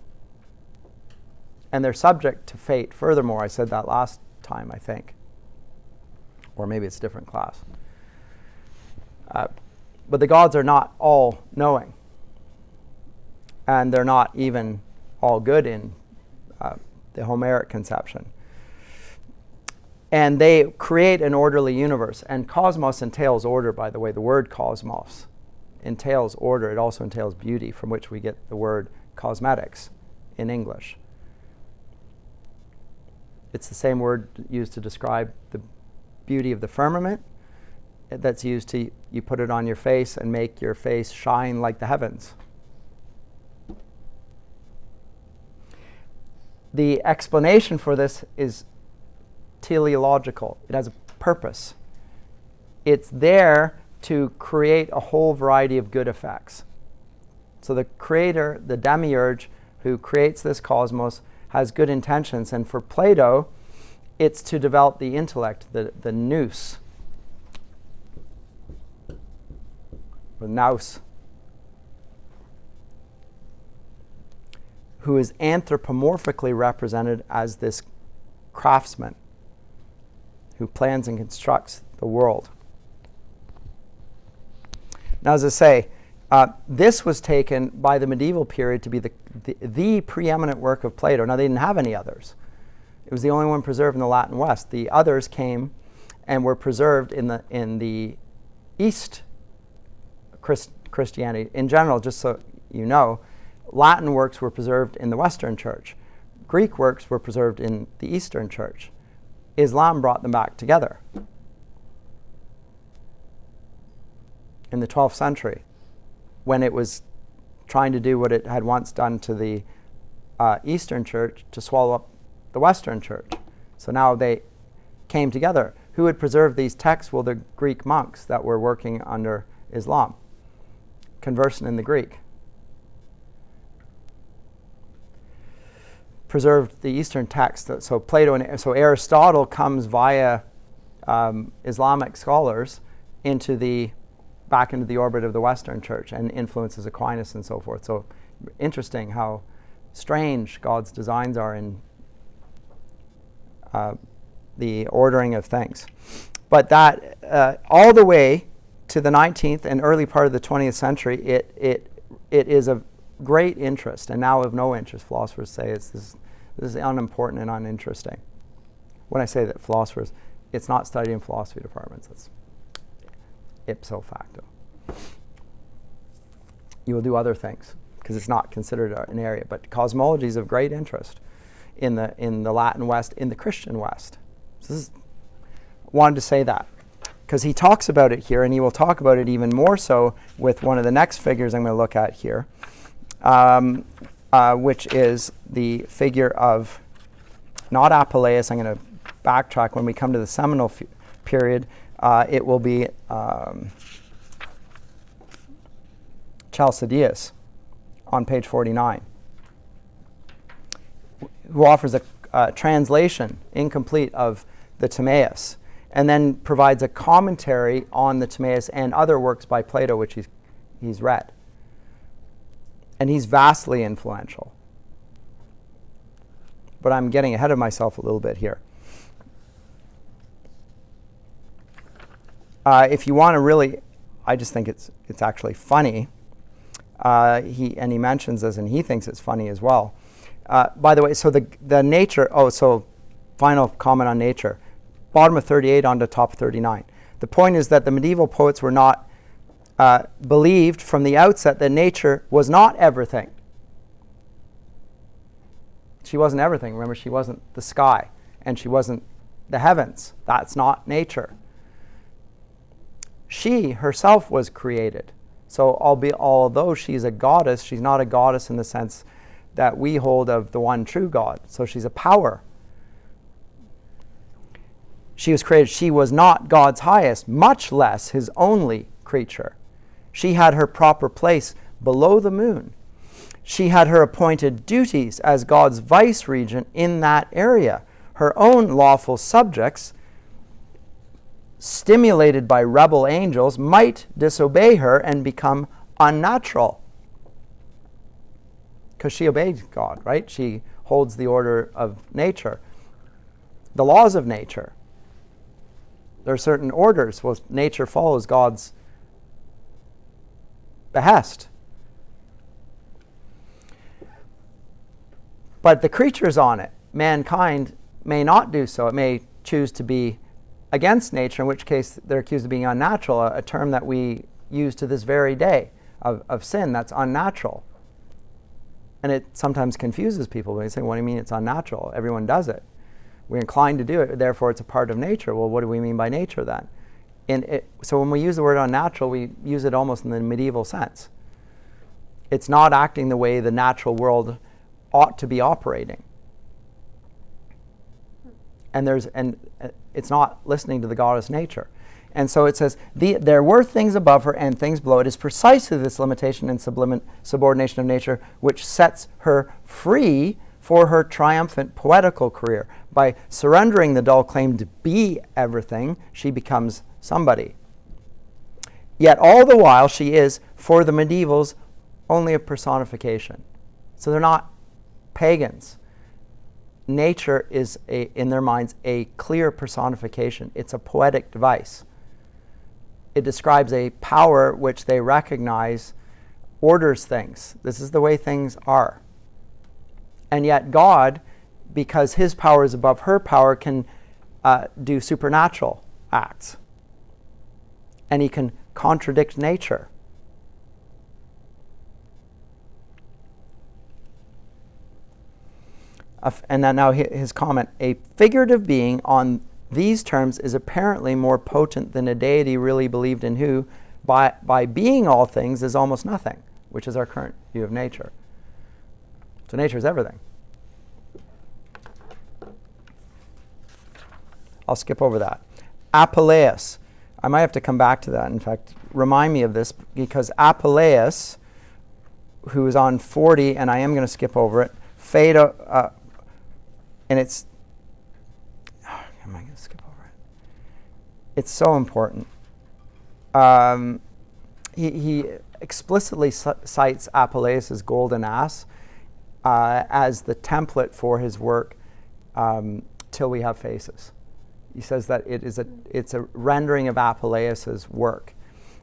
And they're subject to fate. Furthermore, I said that last time, I think. Or maybe it's a different class. But the gods are not all knowing. And they're not even all good in the Homeric conception. And they create an orderly universe. And cosmos entails order, by the way. The word cosmos entails order. It also entails beauty, from which we get the word cosmetics in English. It's the same word used to describe the beauty of the firmament that's used to, you put it on your face and make your face shine like the heavens. The explanation for this is teleological. It has a purpose. It's there to create a whole variety of good effects. So the creator, the demiurge who creates this cosmos, has good intentions. And for Plato, it's to develop the intellect, the nous, or nous, who is anthropomorphically represented as this craftsman who plans and constructs the world. Now, as I say, this was taken by the medieval period to be the preeminent work of Plato. Now, they didn't have any others. It was the only one preserved in the Latin West. The others came and were preserved in the East Christianity. In general, just so you know, Latin works were preserved in the Western Church. Greek works were preserved in the Eastern Church. Islam brought them back together in the 12th century, when it was trying to do what it had once done to the Eastern Church, to swallow up the Western Church. So now they came together. Who had preserved these texts? Well, the Greek monks that were working under Islam, conversant in the Greek. Preserved the Eastern text. So Plato and so Aristotle comes via Islamic scholars back into the orbit of the Western Church and influences Aquinas and so forth. So interesting how strange God's designs are in the ordering of things. But that all the way to the 19th and early part of the 20th century, it is of great interest, and now of no interest. Philosophers say this is unimportant and uninteresting. When I say that philosophers, it's not studied in philosophy departments. It's ipso facto. You will do other things because it's not considered an area. But cosmology is of great interest in the Latin West, in the Christian West. So wanted to say that because he talks about it here, and he will talk about it even more so with one of the next figures I'm going to look at here, which is the figure of not Apuleius. I'm going to backtrack. When we come to the seminal period, it will be Chalcideus on page 49, who offers a translation, incomplete, of the Timaeus, and then provides a commentary on the Timaeus and other works by Plato, which he's read. And he's vastly influential. But I'm getting ahead of myself a little bit here. If you want to really, I just think it's actually funny. He mentions this, and he thinks it's funny as well. By the way, so the nature. So final comment on nature. Bottom of 38 on to top of 39. The point is that the medieval poets were not believed from the outset that nature was not everything. She wasn't everything. Remember, she wasn't the sky, and she wasn't the heavens. That's not nature. She herself was created. So although she's a goddess, she's not a goddess in the sense that we hold of the one true God. So she's a power. She was created. She was not God's highest, much less his only creature. She had her proper place below the moon. She had her appointed duties as God's vice-regent in that area. Her own lawful subjects, stimulated by rebel angels, might disobey her and become unnatural. Because she obeyed God, right? She holds the order of nature, the laws of nature. There are certain orders. Well, nature follows God's behest. But the creatures on it, mankind, may not do so. It may choose to be against nature, in which case they're accused of being unnatural, a term that we use to this very day of sin. That's unnatural. And it sometimes confuses people when they say, what do you mean it's unnatural? Everyone does it. We're inclined to do it, therefore it's a part of nature. Well, what do we mean by nature then? So when we use the word unnatural, we use it almost in the medieval sense. It's not acting the way the natural world ought to be operating. And it's not listening to the goddess nature. And so it says, there were things above her and things below. It is precisely this limitation and subordination of nature which sets her free for her triumphant poetical career. By surrendering the dull claim to be everything, she becomes somebody. Yet all the while she is, for the medievals, only a personification. So they're not pagans. Nature is, in their minds, a clear personification. It's a poetic device. It describes a power which they recognize orders things. This is the way things are. And yet God, because his power is above her power, can do supernatural acts. And he can contradict nature. And then now his comment, a figurative being on these terms is apparently more potent than a deity really believed in who, by being all things, is almost nothing, which is our current view of nature. So nature is everything. I'll skip over that. Apuleius. I might have to come back to that. In fact, remind me of this, because Apuleius, who is on 40, and I am going to skip over it, Phaedo, and it's, am I going to skip over it? It's so important. He explicitly cites Apuleius' golden ass as the template for his work, Till We Have Faces. He says that it's a rendering of Apuleius' work.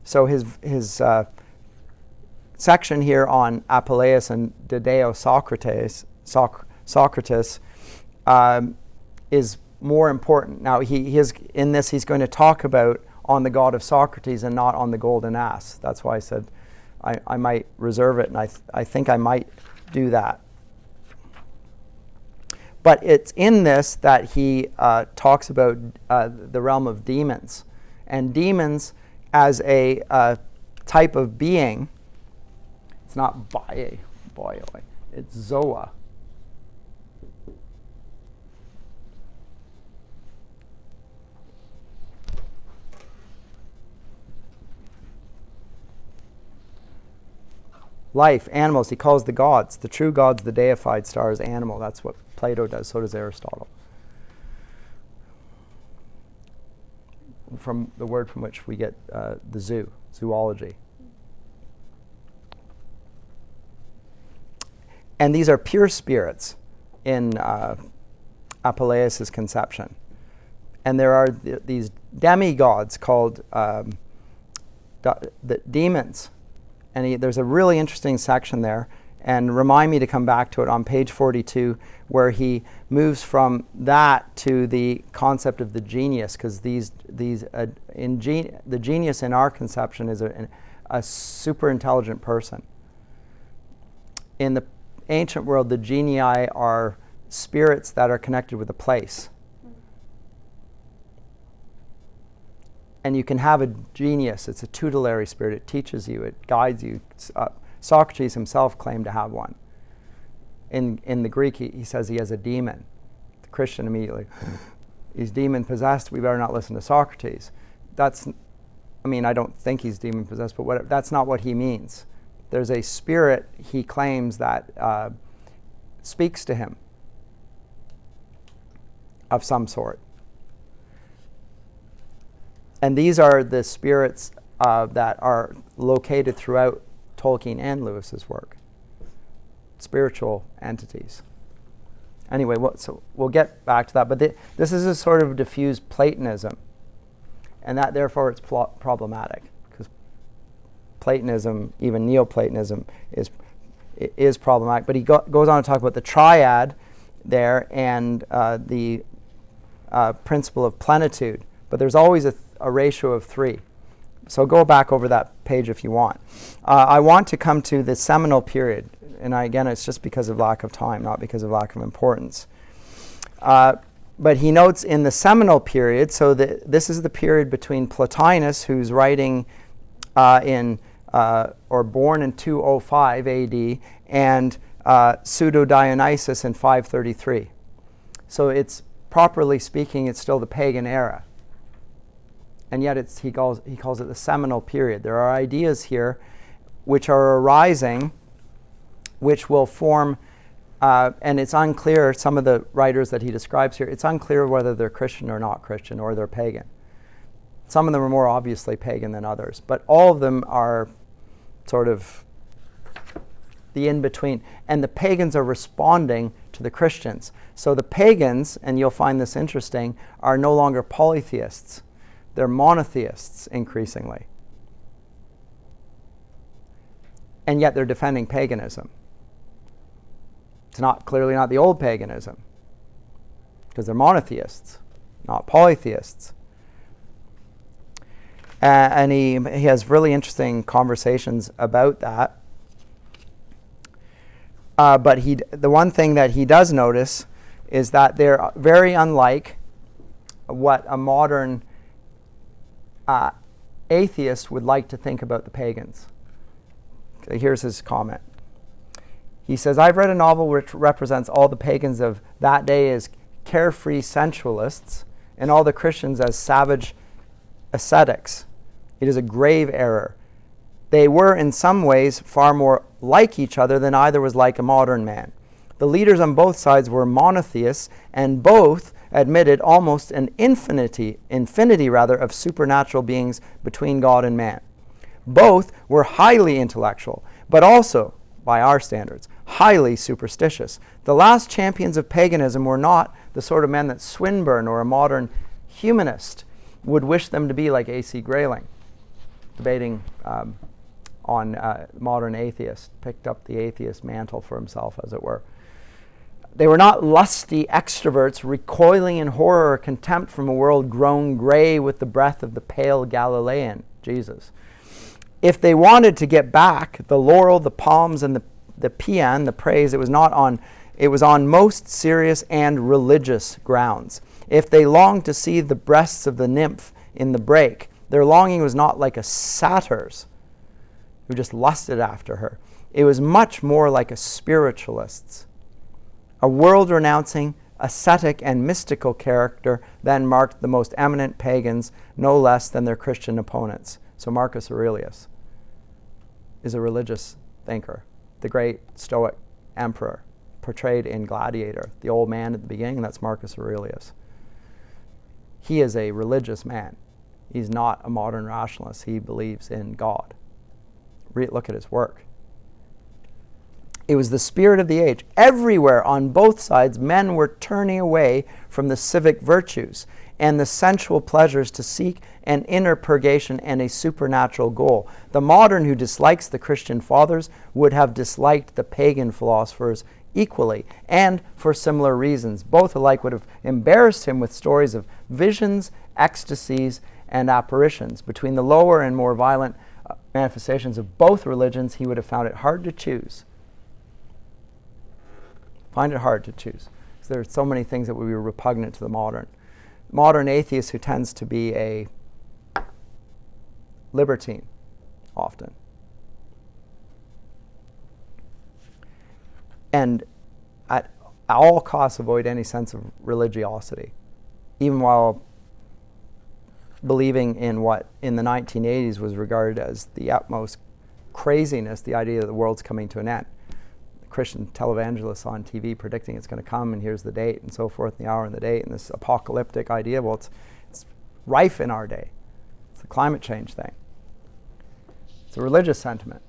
So his section here on Apuleius and Dideo Socrates is more important. Now in this he's going to talk about on the god of Socrates and not on the golden ass. That's why I said I might reserve it, and I think I might do that. But it's in this that he talks about the realm of demons. And demons as a type of being, it's not boioi, it's zoa. Life, animals, he calls the gods. The true gods, the deified stars, animal. That's what Plato does, so does Aristotle. From the word from which we get the zoo, zoology. And these are pure spirits in Apuleius' conception. And there are these demigods called the demons. And there's a really interesting section there, and remind me to come back to it on page 42, where he moves from that to the concept of the genius, because the genius in our conception is a super intelligent person. In the ancient world, the genii are spirits that are connected with a place. And you can have a genius. It's a tutelary spirit. It teaches you. It guides you. Socrates himself claimed to have one. In the Greek, he says he has a demon. The Christian immediately, he's demon possessed. We better not listen to Socrates. I don't think he's demon possessed, but that's not what he means. There's a spirit he claims that speaks to him of some sort. And these are the spirits that are located throughout Tolkien and Lewis's work. Spiritual entities. Anyway, so we'll get back to that. But this is a sort of diffused Platonism. And that, therefore, it's problematic. Because Platonism, even Neoplatonism, is problematic. But he goes on to talk about the triad there and the principle of plenitude. But there's always a ratio of 3. So go back over that page if you want. I want to come to the seminal period. And again, it's just because of lack of time, not because of lack of importance. But he notes in the seminal period, so this is the period between Plotinus, who's writing or born in 205 AD, and Pseudo-Dionysius in 533. So it's, properly speaking, it's still the pagan era. And yet he calls it the seminal period. There are ideas here which are arising, which will form, and it's unclear, some of the writers that he describes here, it's unclear whether they're Christian or not Christian, or they're pagan. Some of them are more obviously pagan than others, but all of them are sort of the in-between. And the pagans are responding to the Christians. So the pagans, and you'll find this interesting, are no longer polytheists. They're monotheists increasingly. And yet they're defending paganism. It's clearly not the old paganism, because they're monotheists, not polytheists. And he has really interesting conversations about that. But the one thing that he does notice is that they're very unlike what a modern atheist would like to think about the pagans. Okay, here's his comment. He says, I've read a novel which represents all the pagans of that day as carefree sensualists and all the Christians as savage ascetics. It is a grave error. They were in some ways far more like each other than either was like a modern man. The leaders on both sides were monotheists, and both admitted almost an infinity of supernatural beings between God and man. Both were highly intellectual, but also, by our standards, highly superstitious. The last champions of paganism were not the sort of men that Swinburne or a modern humanist would wish them to be, like A.C. Grayling, debating on modern atheists, picked up the atheist mantle for himself, as it were. They were not lusty extroverts recoiling in horror or contempt from a world grown gray with the breath of the pale Galilean, Jesus. If they wanted to get back the laurel, the palms, and the paean, the praise, it was on most serious and religious grounds. If they longed to see the breasts of the nymph in the brake, their longing was not like a satyr's who just lusted after her. It was much more like a spiritualist's. A world-renouncing, ascetic, and mystical character then marked the most eminent pagans, no less than their Christian opponents. So Marcus Aurelius is a religious thinker, the great Stoic emperor, portrayed in Gladiator, the old man at the beginning, that's Marcus Aurelius. He is a religious man. He's not a modern rationalist. He believes in God. Look at his work. It was the spirit of the age. Everywhere on both sides, men were turning away from the civic virtues and the sensual pleasures to seek an inner purgation and a supernatural goal. The modern who dislikes the Christian fathers would have disliked the pagan philosophers equally, and for similar reasons. Both alike would have embarrassed him with stories of visions, ecstasies, and apparitions. Between the lower and more violent manifestations of both religions, he would have found it hard to choose. Find it hard to choose. Because there are so many things that would be repugnant to the modern atheist, who tends to be a libertine, often. And at all costs avoid any sense of religiosity, even while believing in what in the 1980s was regarded as the utmost craziness, the idea that the world's coming to an end. Christian televangelists on TV predicting it's going to come, and here's the date, and so forth, and the hour and the date, and this apocalyptic idea. Well, it's rife in our day. It's the climate change thing. It's a religious sentiment.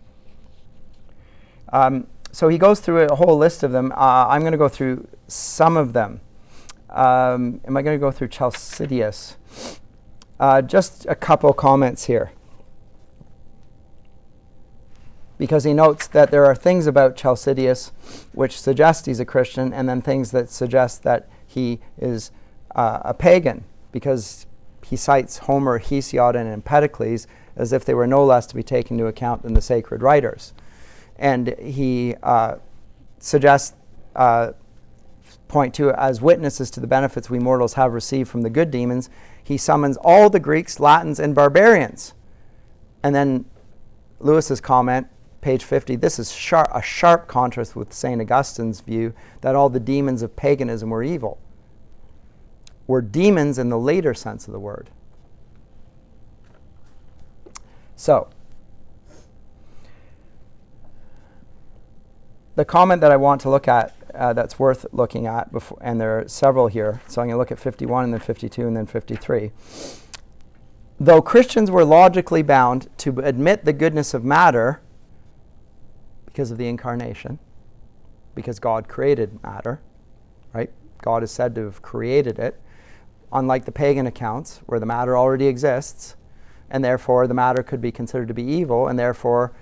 So he goes through a whole list of them. I'm going to go through some of them. Am I going to go through Chalcidius? Just a couple comments here. Because he notes that there are things about Chalcidius which suggest he's a Christian, and then things that suggest that he is a pagan, because he cites Homer, Hesiod, and Empedocles as if they were no less to be taken into account than the sacred writers. And he suggests, point 2, as witnesses to the benefits we mortals have received from the good demons, he summons all the Greeks, Latins, and barbarians. And then Lewis's comment, page 50, this is a sharp contrast with St. Augustine's view that all the demons of paganism were evil. Were demons in the later sense of the word. So, the comment that I want to look at that's worth looking at, before, and there are several here, so I'm going to look at 51 and then 52 and then 53. Though Christians were logically bound to admit the goodness of matter because of the incarnation, because God created matter, right? God is said to have created it, unlike the pagan accounts where the matter already exists, and therefore the matter could be considered to be evil, and therefore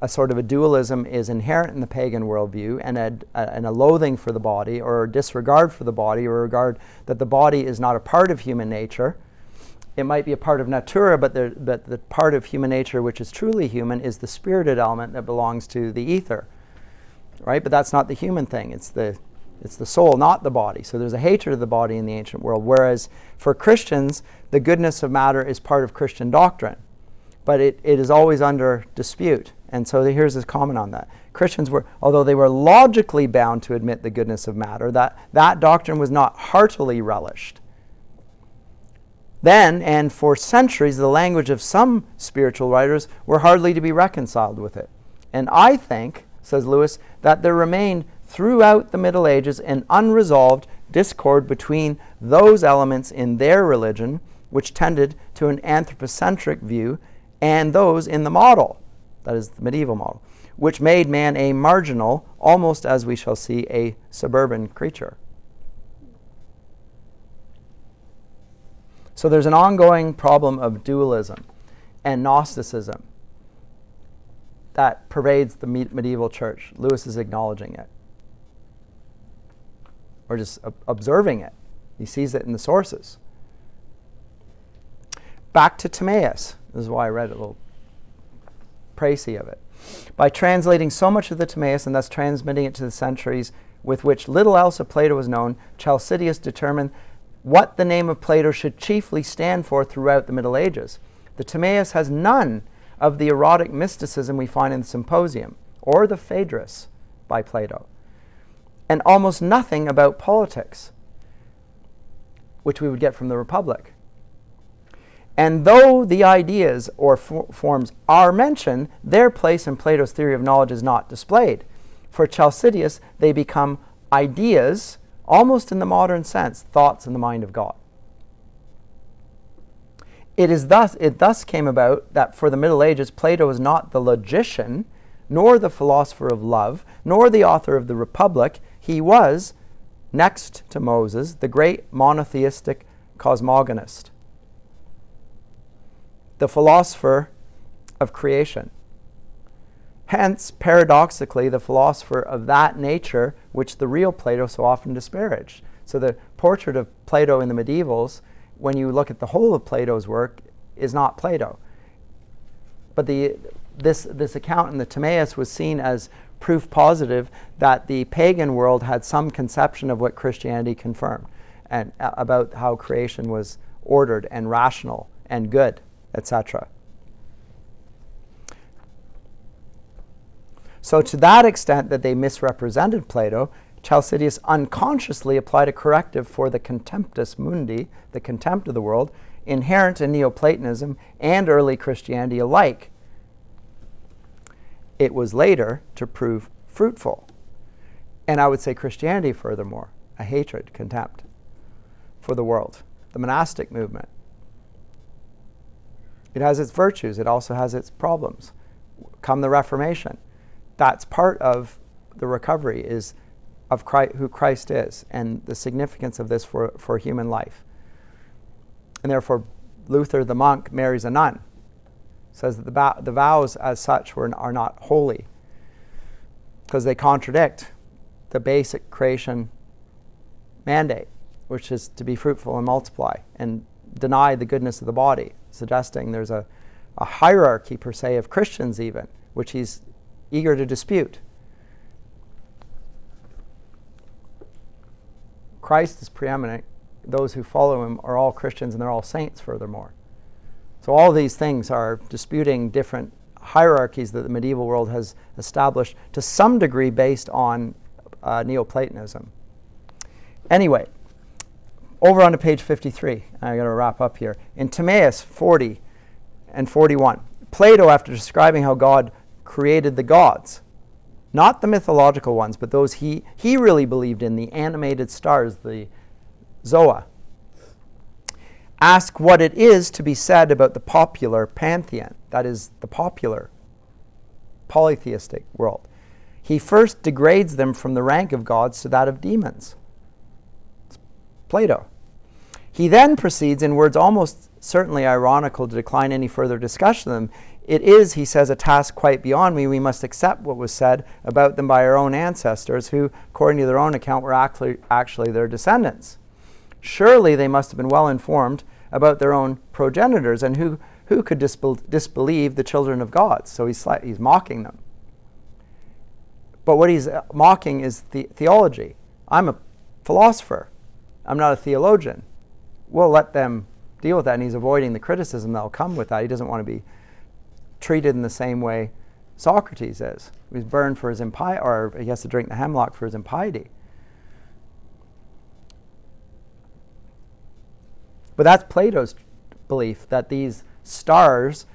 a sort of a dualism is inherent in the pagan worldview, and a loathing for the body, or a disregard for the body, or a regard that the body is not a part of human nature. It might be a part of Natura, but the part of human nature which is truly human is the spirited element that belongs to the ether, right? But that's not the human thing. It's the soul, not the body. So there's a hatred of the body in the ancient world, whereas for Christians, the goodness of matter is part of Christian doctrine, but it is always under dispute. And so here's his comment on that. Christians were, although they were logically bound to admit the goodness of matter, that doctrine was not heartily relished. Then, and for centuries, the language of some spiritual writers were hardly to be reconciled with it. And I think, says Lewis, that there remained throughout the Middle Ages an unresolved discord between those elements in their religion which tended to an anthropocentric view and those in the model, that is the medieval model, which made man a marginal, almost as we shall see, a suburban creature. So there's an ongoing problem of dualism and Gnosticism that pervades the medieval church. Lewis is acknowledging it, or just observing it. He sees it in the sources. Back to Timaeus. This is why I read a little précis of it. By translating so much of the Timaeus and thus transmitting it to the centuries with which little else of Plato was known, Chalcidius determined what the name of Plato should chiefly stand for throughout the Middle Ages. The Timaeus has none of the erotic mysticism we find in the Symposium or the Phaedrus by Plato, and almost nothing about politics, which we would get from the Republic. And though the ideas or forms are mentioned, their place in Plato's theory of knowledge is not displayed. For Chalcidius, they become ideas, almost in the modern sense, thoughts in the mind of God. It thus came about that for the Middle Ages, Plato was not the logician, nor the philosopher of love, nor the author of the Republic. He was, next to Moses, the great monotheistic cosmogonist, the philosopher of creation. Hence, paradoxically, the philosopher of that nature which the real Plato so often disparaged. So the portrait of Plato in the medievals, when you look at the whole of Plato's work, is not Plato. But this account in the Timaeus was seen as proof positive that the pagan world had some conception of what Christianity confirmed, and about how creation was ordered and rational and good. etc. So to that extent that they misrepresented Plato, Chalcidius unconsciously applied a corrective for the contemptus mundi, the contempt of the world, inherent in Neoplatonism and early Christianity alike. It was later to prove fruitful. And I would say Christianity, furthermore, a hatred, contempt for the world, the monastic movement. It has its virtues, it also has its problems. Come the Reformation. That's part of the recovery is of Christ, who Christ is and the significance of this for human life. And therefore, Luther the monk marries a nun. Says that the vows as such are not holy because they contradict the basic creation mandate, which is to be fruitful and multiply, and deny the goodness of the body, suggesting there's a hierarchy, per se, of Christians even, which he's eager to dispute. Christ is preeminent. Those who follow him are all Christians, and they're all saints, furthermore. So all these things are disputing different hierarchies that the medieval world has established to some degree based on Neoplatonism. Anyway, over onto page 53. I got to wrap up here. In Timaeus 40 and 41, Plato, after describing how God created the gods, not the mythological ones, but those he really believed in, the animated stars, the Zoa, ask what it is to be said about the popular pantheon, that is, the popular polytheistic world. He first degrades them from the rank of gods to that of demons. It's Plato. He then proceeds in words almost certainly ironical to decline any further discussion of them. It is, he says, a task quite beyond me. We must accept what was said about them by our own ancestors, who, according to their own account, were actually their descendants. Surely they must have been well informed about their own progenitors, and who could disbelieve the children of gods? So he's mocking them. But what he's mocking is theology. I'm a philosopher. I'm not a theologian. We'll let them deal with that, and he's avoiding the criticism that will come with that. He doesn't want to be treated in the same way Socrates is. He's burned for his impiety, or he has to drink the hemlock for his impiety. But that's Plato's belief, that these stars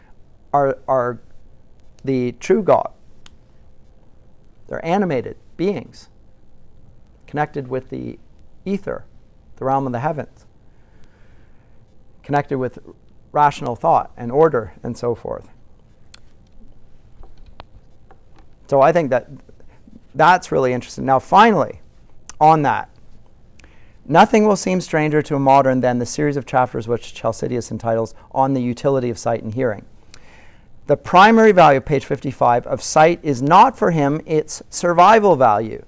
are the true God. They're animated beings connected with the ether, the realm of the heavens, connected with rational thought and order and so forth. So I think that's really interesting. Now finally, on that, nothing will seem stranger to a modern than the series of chapters which Chalcidius entitles On the Utility of Sight and Hearing. The primary value, page 55, of sight is not for him its survival value.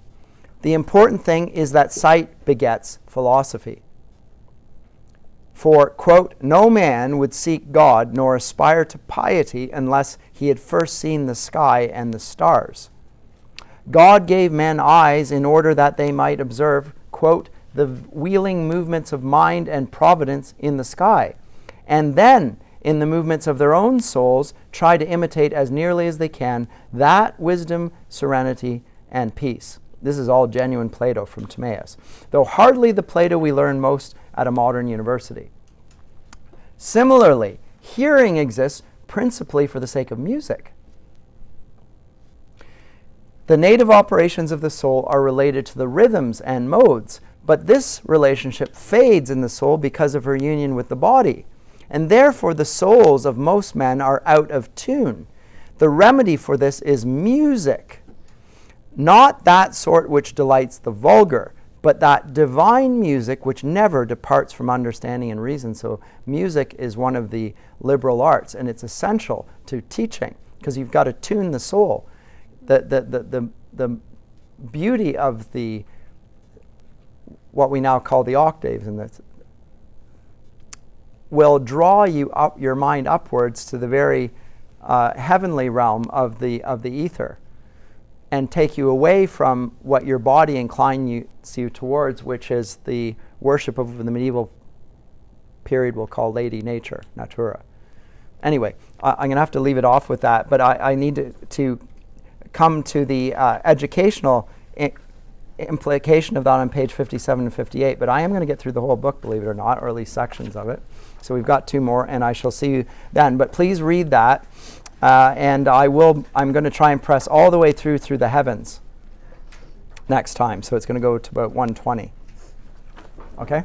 The important thing is that sight begets philosophy. For, quote, no man would seek God nor aspire to piety unless he had first seen the sky and the stars. God gave men eyes in order that they might observe, quote, the wheeling movements of mind and providence in the sky, and then, in the movements of their own souls, try to imitate as nearly as they can that wisdom, serenity, and peace. This is all genuine Plato from Timaeus, though hardly the Plato we learn most at a modern university. Similarly, hearing exists principally for the sake of music. The native operations of the soul are related to the rhythms and modes, but this relationship fades in the soul because of her union with the body, and therefore the souls of most men are out of tune. The remedy for this is music, not that sort which delights the vulgar, but that divine music which never departs from understanding and reason. So music is one of the liberal arts, and it's essential to teaching because you've got to tune the soul. The beauty of the what we now call the octaves, and that will draw you up, your mind upwards to the very heavenly realm of the ether, and take you away from what your body inclines you towards, which is the worship of the medieval period we'll call Lady Naturae. Anyway, I'm going to have to leave it off with that, but I need to come to the educational implication of that on page 57 and 58. But I am going to get through the whole book, believe it or not, or at least sections of it. So we've got 2 more, and I shall see you then. But please read that, and I'm going to try and press all the way through the heavens next time. So it's going to go to about 120. Okay?